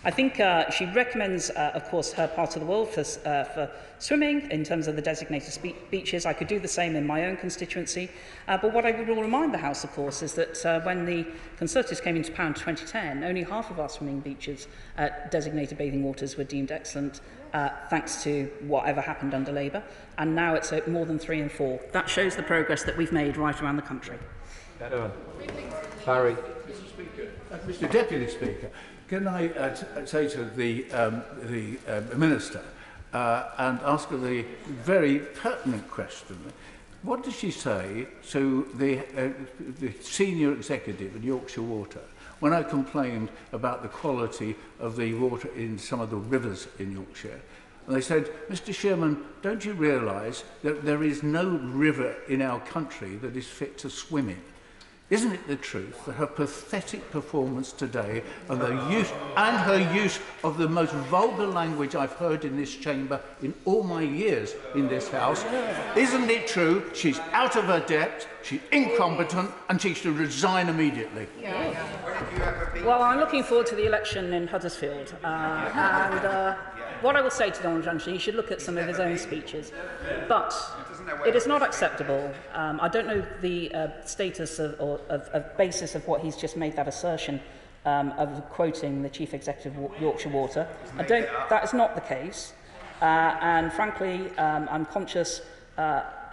I think she recommends, of course, her part of the world for swimming in terms of the designated beaches. I could do the same in my own constituency. But what I would remind the House, of course, is that when the Conservatives came into power in 2010, only half of our swimming beaches, designated bathing waters, were deemed excellent, thanks to whatever happened under Labour. And now it's more than 3 and 4. That shows the progress that we've made right around the country. Barry. Mr. Deputy Speaker, can I say to the Minister and ask her the very pertinent question? What does she say to the senior executive in Yorkshire Water when I complained about the quality of the water in some of the rivers in Yorkshire? And they said, Mr. Sherman, don't you realise that there is no river in our country that is fit to swim in? Isn't it the truth that her pathetic performance today and her use of the most vulgar language I've heard in this chamber in all my years in this House, isn't it true she's out of her depth, she's incompetent, and she should resign immediately? Well, I'm looking forward to the election in Huddersfield. What I will say to Donald Johnson, he should look at some of his own speeches. But it is not acceptable. I don't know the status of basis of what he's just made that assertion of quoting the Chief Executive of Yorkshire Water. That is not the case. And frankly, I'm conscious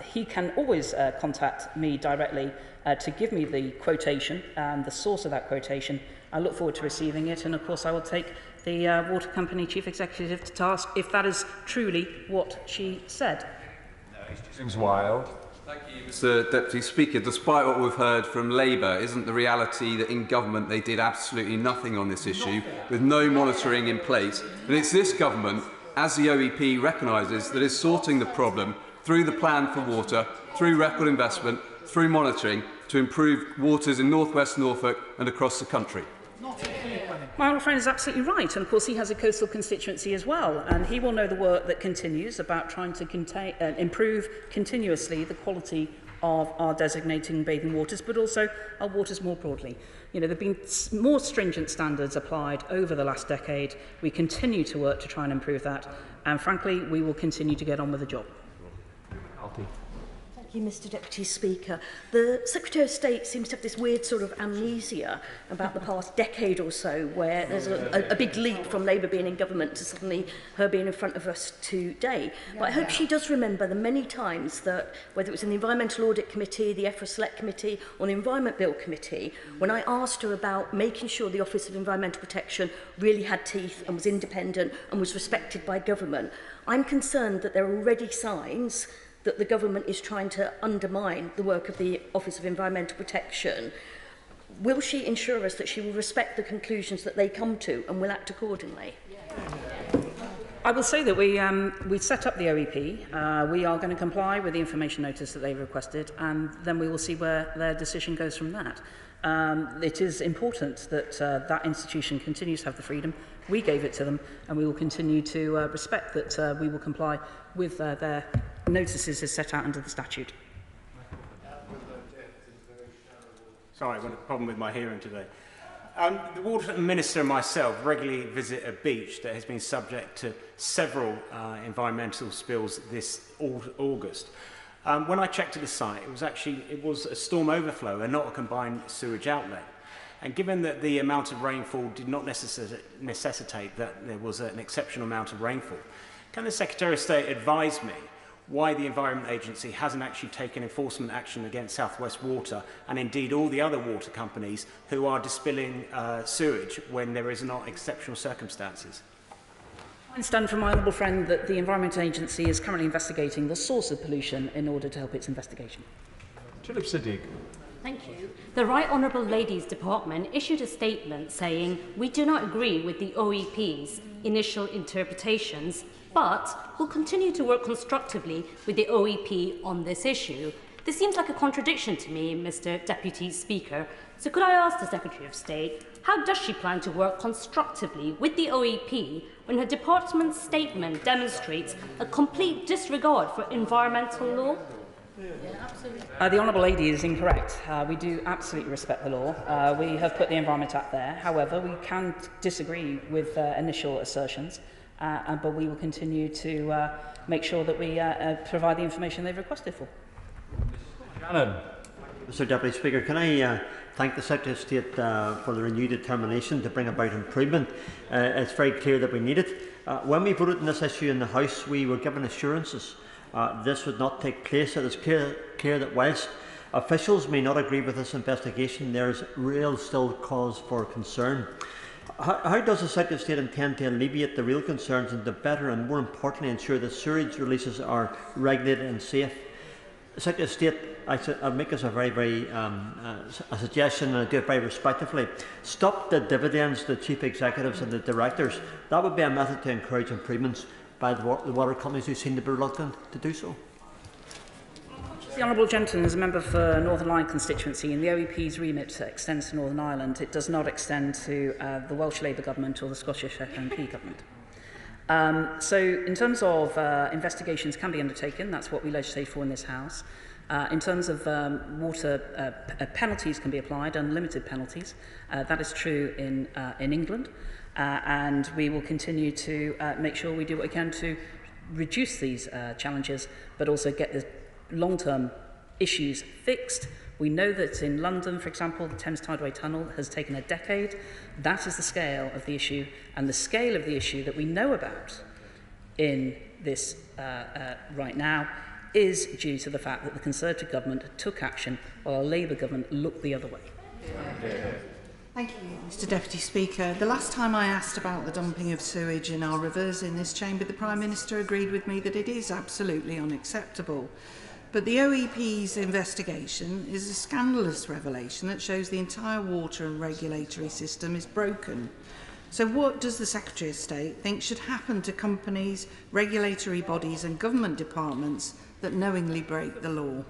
he can always contact me directly to give me the quotation and the source of that quotation. I look forward to receiving it, and of course I will take the water company chief executive to task if that is truly what she said. James Wild. Thank you, Mr Deputy Speaker. Despite what we've heard from Labour, isn't the reality that in government they did absolutely nothing on this issue, with no monitoring in place? And it's this government, as the OEP recognises, that is sorting the problem through the Plan for Water, through record investment, through monitoring, to improve waters in North West Norfolk and across the country. My old friend is absolutely right, and of course he has a coastal constituency as well, and he will know the work that continues about trying to improve continuously the quality of our designating bathing waters, but also our waters more broadly. You know, there have been more stringent standards applied over the last decade. We continue to work to try and improve that, and frankly, we will continue to get on with the job. Thank you, Mr Deputy Speaker. The Secretary of State seems to have this weird sort of amnesia about the past decade or so, where there's a big leap from Labour being in government to suddenly her being in front of us today. But I hope she does remember the many times that, whether it was in the Environmental Audit Committee, the EFRA Select Committee or the Environment Bill Committee, when I asked her about making sure the Office of Environmental Protection really had teeth and was independent and was respected by government. I'm concerned that there are already signs that the government is trying to undermine the work of the Office of Environmental Protection. Will she ensure us that she will respect the conclusions that they come to and will act accordingly? I will say that we set up the OEP. We are going to comply with the information notice that they requested, and then we will see where their decision goes from that. It is important that that institution continues to have the freedom. We gave it to them, and we will continue to respect that we will comply with their notices as set out under the statute. Sorry, I've got a problem with my hearing today. The Water Minister and myself regularly visit a beach that has been subject to several environmental spills this August. When I checked at the site, it was a storm overflow and not a combined sewage outlet. And given that the amount of rainfall did not necessitate that there was an exceptional amount of rainfall, can the Secretary of State advise me why the Environment Agency hasn't actually taken enforcement action against South West Water and indeed all the other water companies who are dispilling sewage when there is not exceptional circumstances? I understand from my honourable friend that the Environment Agency is currently investigating the source of pollution in order to help its investigation. Tulip Siddiq. Thank you. The Right Honourable Lady's Department issued a statement saying, "We do not agree with the OEP's initial interpretations, but will continue to work constructively with the OEP on this issue." This seems like a contradiction to me, Mr Deputy Speaker. So could I ask the Secretary of State, how does she plan to work constructively with the OEP when her department's statement demonstrates a complete disregard for environmental law? The Honourable Lady is incorrect. We do absolutely respect the law. We have put the Environment Act there. However, we can disagree with initial assertions, but we will continue to make sure that we provide the information they've requested for. Shannon. Mr Deputy Speaker, can I thank the Secretary of State for the renewed determination to bring about improvement. It's very clear that we need it. When we voted on this issue in the House, we were given assurances this would not take place. It is clear that whilst officials may not agree with this investigation, there is real still cause for concern. How does the Secretary of State intend to alleviate the real concerns and to better and more importantly ensure that sewage releases are regulated and safe? Secretary of State, I'll make this a a suggestion, and I do it very respectfully. Stop the dividends to the chief executives and the directors. That would be a method to encourage improvements by the water companies who seem to be reluctant to do so. The Honourable Gentleman is a member for Northern Ireland constituency, and the OEP's remit extends to Northern Ireland. It does not extend to the Welsh Labour government or the Scottish FNP government. So in terms of investigations can be undertaken, that's what we legislate for in this House. In terms of water penalties can be applied, unlimited penalties. That is true in England. And we will continue to make sure we do what we can to reduce these challenges, but also get the long-term issues fixed. We know that in London, for example, the Thames Tideway Tunnel has taken a decade. That is the scale of the issue, and the scale of the issue that we know about in this right now is due to the fact that the Conservative government took action while a Labour government looked the other way. Thank you, Mr Deputy Speaker. The last time I asked about the dumping of sewage in our rivers in this chamber, the Prime Minister agreed with me that it is absolutely unacceptable. But the OEP's investigation is a scandalous revelation that shows the entire water and regulatory system is broken. So what does the Secretary of State think should happen to companies, regulatory bodies and government departments that knowingly break the law?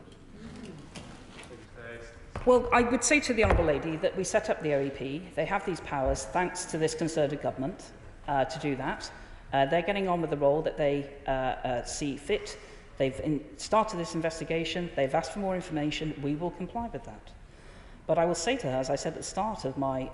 Well, I would say to the Honourable Lady that we set up the OEP. They have these powers thanks to this Conservative government to do that. They're getting on with the role that they see fit. They've started this investigation. They've asked for more information. We will comply with that. But I will say to her, as I said at the start of my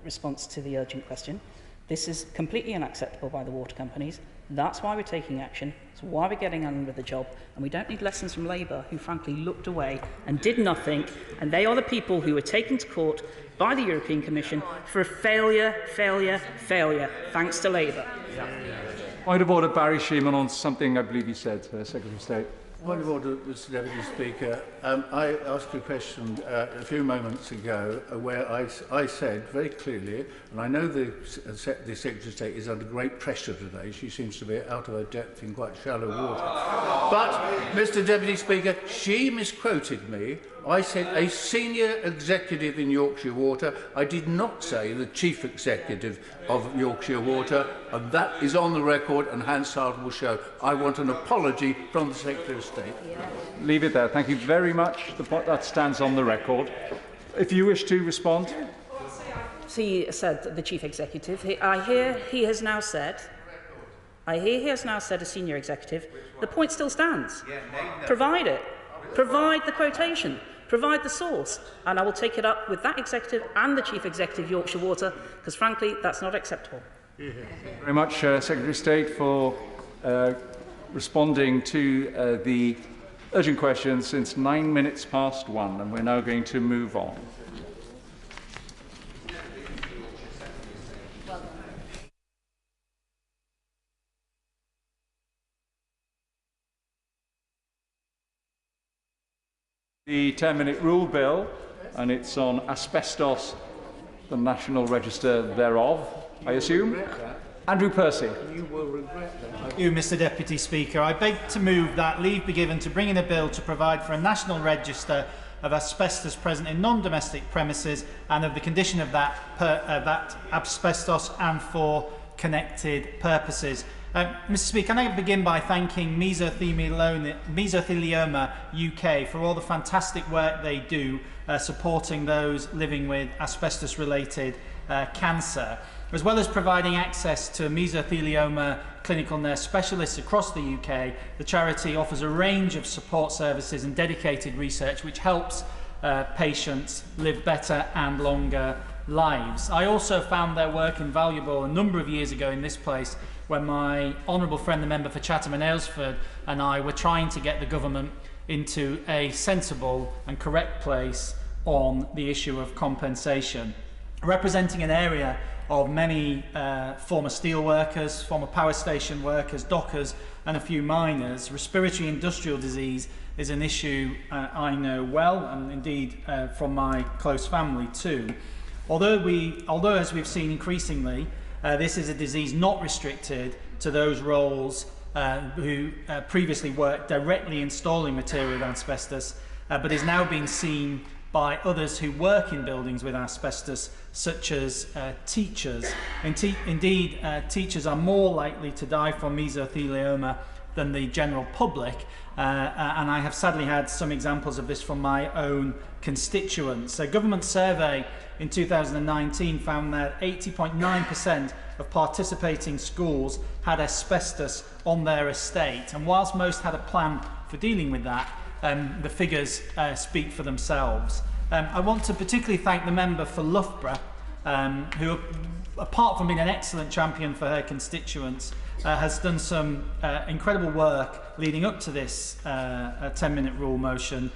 response to the urgent question, this is completely unacceptable by the water companies. That's why we're taking action. It's why we're getting on with the job. And we don't need lessons from Labour, who frankly looked away and did nothing. And they are the people who were taken to court by the European Commission for failure, thanks to Labour. Point of order, Barry Sheeman, on something I believe he said, Secretary of State. Point of order, Mr Deputy Speaker. I asked a question a few moments ago where I said very clearly, and I know the Secretary of State is under great pressure today. She seems to be out of her depth in quite shallow water. But, Mr Deputy Speaker, she misquoted me. I said a senior executive in Yorkshire Water. I did not say the chief executive of Yorkshire Water, and that is on the record, and Hansard will show. I want an apology from the Secretary of State. Leave it there. Thank you very much. That stands on the record. If you wish to respond. He said the chief executive. I hear he has now said a senior executive. The point still stands. Provide it. Provide the quotation. Provide the source. And I will take it up with that executive and the chief executive of Yorkshire Water, because frankly, that's not acceptable. Thank you very much, Secretary of State, for responding to the urgent question since 9 minutes past 1, and we're now going to move on. The 10-minute rule bill, and it's on asbestos, the National Register thereof, I assume. Andrew Percy. You will regret that. Thank you, Mr Deputy Speaker. I beg to move that leave be given to bring in a bill to provide for a national register of asbestos present in non-domestic premises and of the condition of that asbestos and for connected purposes. Mr Speaker, can I begin by thanking Mesothelioma UK for all the fantastic work they do supporting those living with asbestos-related cancer, as well as providing access to mesothelioma clinical nurse specialists across the UK. The charity offers a range of support services and dedicated research which helps patients live better and longer lives. I also found their work invaluable a number of years ago in this place when my honourable friend, the member for Chatham and Aylesford, and I were trying to get the government into a sensible and correct place on the issue of compensation. Representing an area of many former steel workers, former power station workers, dockers and a few miners, respiratory industrial disease is an issue I know well, and indeed from my close family too. Although as we've seen increasingly, this is a disease not restricted to those roles who previously worked directly installing material asbestos, but is now being seen by others who work in buildings with asbestos, such as teachers. Indeed, teachers are more likely to die from mesothelioma than the general public, and I have sadly had some examples of this from my own constituents. A government survey in 2019 found that 80.9% of participating schools had asbestos on their estate, and whilst most had a plan for dealing with that, the figures speak for themselves. I want to particularly thank the member for Loughborough, who, apart from being an excellent champion for her constituents, has done some incredible work leading up to this 10-minute rule motion,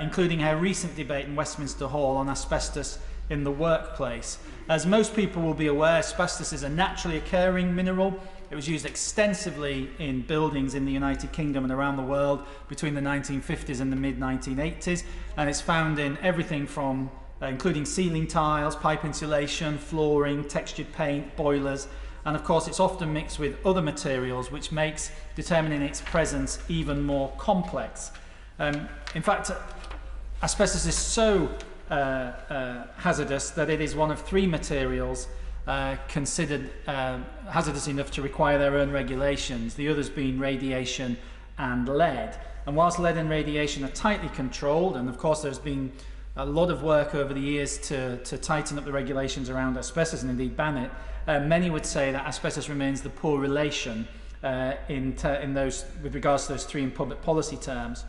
including her recent debate in Westminster Hall on asbestos in the workplace. As most people will be aware, asbestos is a naturally occurring mineral. It was used extensively in buildings in the United Kingdom and around the world between the 1950s and the mid-1980s, and it's found in everything from including ceiling tiles, pipe insulation, flooring, textured paint, boilers, and of course it's often mixed with other materials, which makes determining its presence even more complex. In fact, asbestos is so hazardous that it is one of 3 materials considered hazardous enough to require their own regulations, the others being radiation and lead. And whilst lead and radiation are tightly controlled, and of course there's been a lot of work over the years to tighten up the regulations around asbestos and indeed ban it, many would say that asbestos remains the poor relation with regards to those 3 in public policy terms.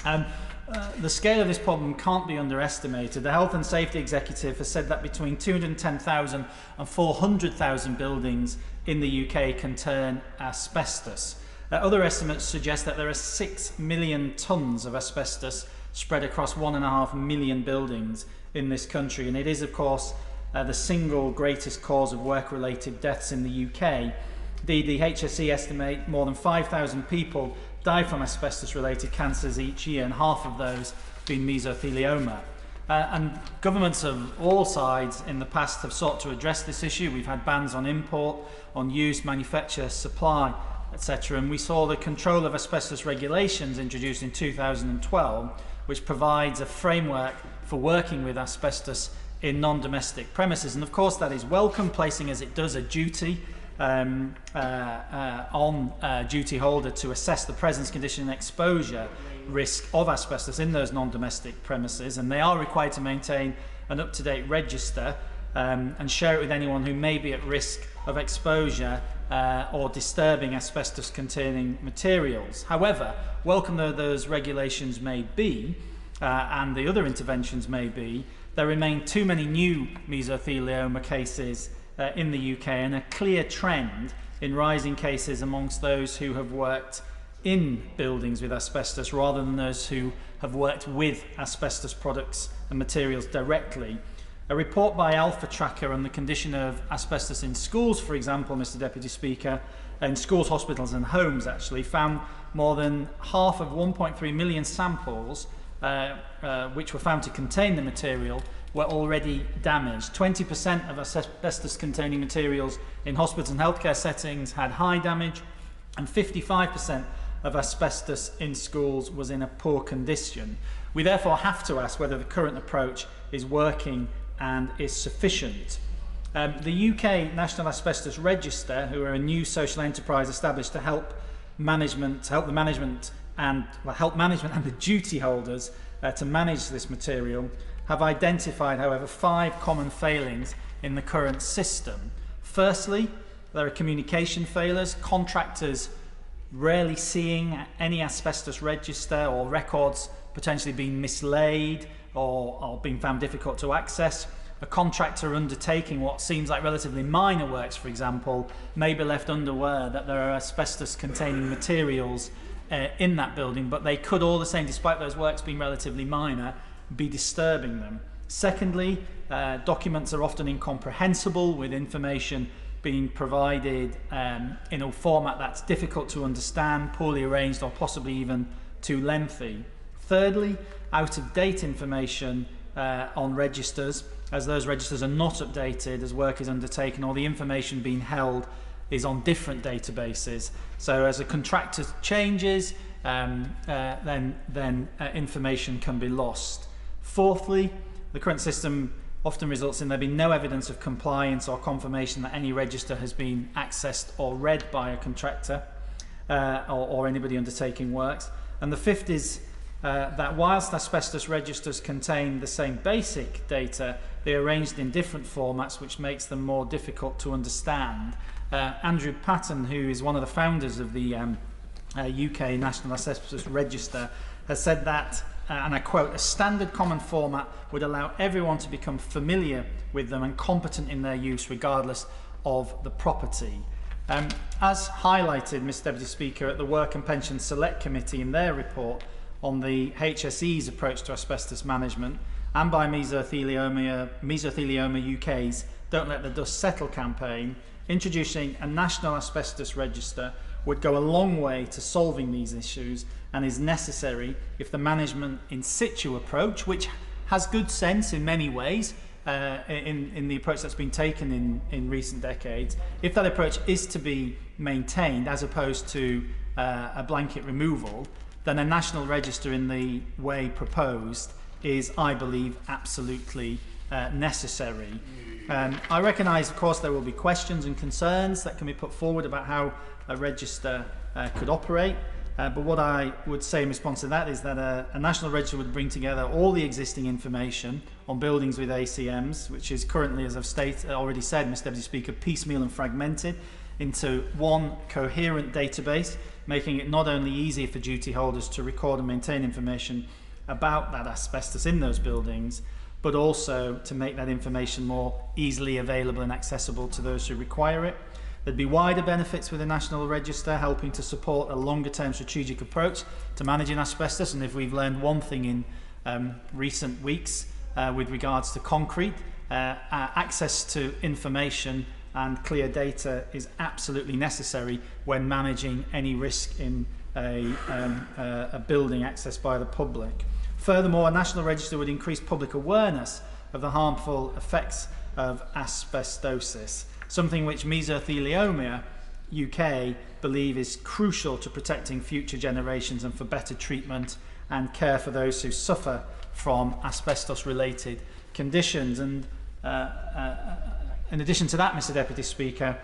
The scale of this problem can't be underestimated. The Health and Safety Executive has said that between 210,000 and 400,000 buildings in the UK contain asbestos. Other estimates suggest that there are 6 million tonnes of asbestos spread across 1.5 million buildings in this country, and it is of course the single greatest cause of work-related deaths in the UK. Indeed, the HSE estimate more than 5,000 people die from asbestos-related cancers each year, and half of those being mesothelioma. And governments of all sides in the past have sought to address this issue. We've had bans on import, on use, manufacture, supply, etc. And we saw the control of asbestos regulations introduced in 2012, which provides a framework for working with asbestos in non-domestic premises. And of course that is welcome, placing as it does a duty on duty holder to assess the presence, condition and exposure risk of asbestos in those non-domestic premises, and they are required to maintain an up-to-date register and share it with anyone who may be at risk of exposure or disturbing asbestos-containing materials. However, welcome though those regulations may be, and the other interventions may be, there remain too many new mesothelioma cases in the UK, and a clear trend in rising cases amongst those who have worked in buildings with asbestos rather than those who have worked with asbestos products and materials directly. A report by Alpha Tracker on the condition of asbestos in schools, for example, Mr Deputy Speaker, in schools, hospitals and homes actually, found more than half of 1.3 million samples which were found to contain the material were already damaged. 20% of asbestos-containing materials in hospitals and healthcare settings had high damage, and 55% of asbestos in schools was in a poor condition. We therefore have to ask whether the current approach is working and is sufficient. The UK National Asbestos Register, who are a new social enterprise established to help management and the duty holders to manage this material, have identified, however, 5 common failings in the current system. Firstly, there are communication failures, contractors rarely seeing any asbestos register or records potentially being mislaid or being found difficult to access. A contractor undertaking what seems like relatively minor works, for example, may be left unaware that there are asbestos-containing materials in that building, but they could all the same, despite those works being relatively minor, be disturbing them. Secondly, documents are often incomprehensible, with information being provided in a format that's difficult to understand, poorly arranged, or possibly even too lengthy. Thirdly, out-of-date information on registers, as those registers are not updated as work is undertaken, or the information being held is on different databases. So as a contractor changes, then information can be lost. Fourthly, the current system often results in there being no evidence of compliance or confirmation that any register has been accessed or read by a contractor or anybody undertaking works. And the fifth is that whilst asbestos registers contain the same basic data, they are arranged in different formats, which makes them more difficult to understand. Andrew Patton, who is one of the founders of the UK National Asbestos Register, has said that, and I quote, "A standard common format would allow everyone to become familiar with them and competent in their use regardless of the property." As highlighted, Mr Deputy Speaker, at the Work and Pensions Select Committee in their report on the HSE's approach to asbestos management, and by Mesothelioma UK's Don't Let the Dust Settle campaign, introducing a national asbestos register would go a long way to solving these issues and is necessary if the management in situ approach, which has good sense in many ways in the approach that's been taken in recent decades, if that approach is to be maintained as opposed to a blanket removal, then a national register in the way proposed is, I believe, absolutely necessary. I recognise, of course, there will be questions and concerns that can be put forward about how a register could operate. But what I would say in response to that is that a national register would bring together all the existing information on buildings with ACMs, which is currently, as I've already said, Mr. Deputy Speaker, piecemeal and fragmented into one coherent database, making it not only easier for duty holders to record and maintain information about that asbestos in those buildings, but also to make that information more easily available and accessible to those who require it. There'd be wider benefits with a national register, helping to support a longer-term strategic approach to managing asbestos. And if we've learned one thing in recent weeks with regards to concrete, access to information and clear data is absolutely necessary when managing any risk in a building accessed by the public. Furthermore, a national register would increase public awareness of the harmful effects of asbestosis, something which Mesothelioma UK believe is crucial to protecting future generations and for better treatment and care for those who suffer from asbestos-related conditions. And in addition to that, Mr. Deputy Speaker,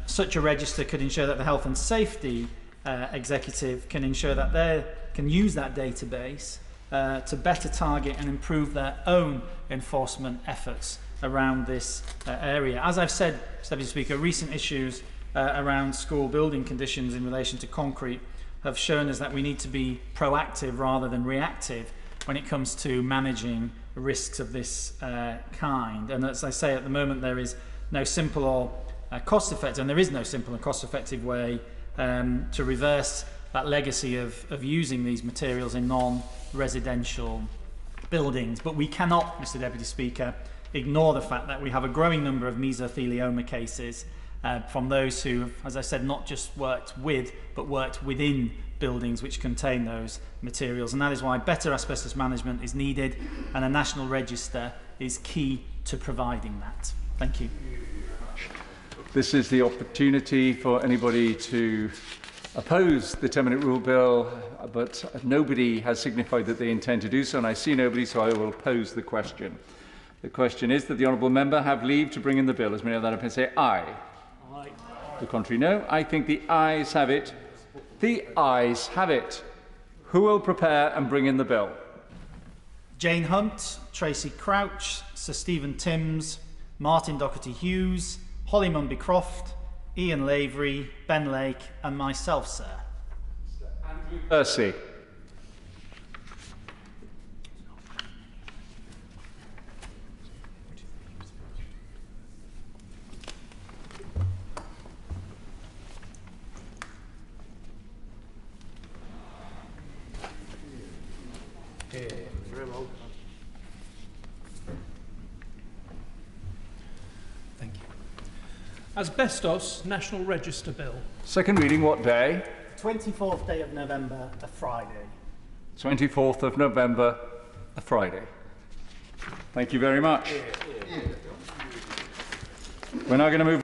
such a register could ensure that the Health and Safety Executive can ensure that they can use that database to better target and improve their own enforcement efforts around this area. As I've said, Mr. Deputy Speaker, recent issues around school building conditions in relation to concrete have shown us that we need to be proactive rather than reactive when it comes to managing risks of this kind. And as I say, at the moment there is no simple or cost-effective, and there is no simple and cost-effective way to reverse that legacy of using these materials in non-residential buildings. But we cannot, Mr. Deputy Speaker, ignore the fact that we have a growing number of mesothelioma cases from those who have, as I said, not just worked with, but worked within buildings which contain those materials. And that is why better asbestos management is needed, and a national register is key to providing that. Thank you. This is the opportunity for anybody to oppose the 10-minute rule bill, but nobody has signified that they intend to do so, and I see nobody, so I will pose the question. The question is that the honourable member have leave to bring in the bill. As many of that have say aye. Aye. The contrary, no. I think the ayes have it. The ayes have it. Who will prepare and bring in the bill? Jane Hunt, Tracy Crouch, Sir Stephen Timms, Martin Doherty-Hughes, Holly Mumby-Croft, Ian Lavery, Ben Lake and myself, sir. Andrew Percy. Thank you. Asbestos National Register Bill. Second reading, what day? 24th day of November, a Friday. 24th of November, a Friday. Thank you very much. We're now going to move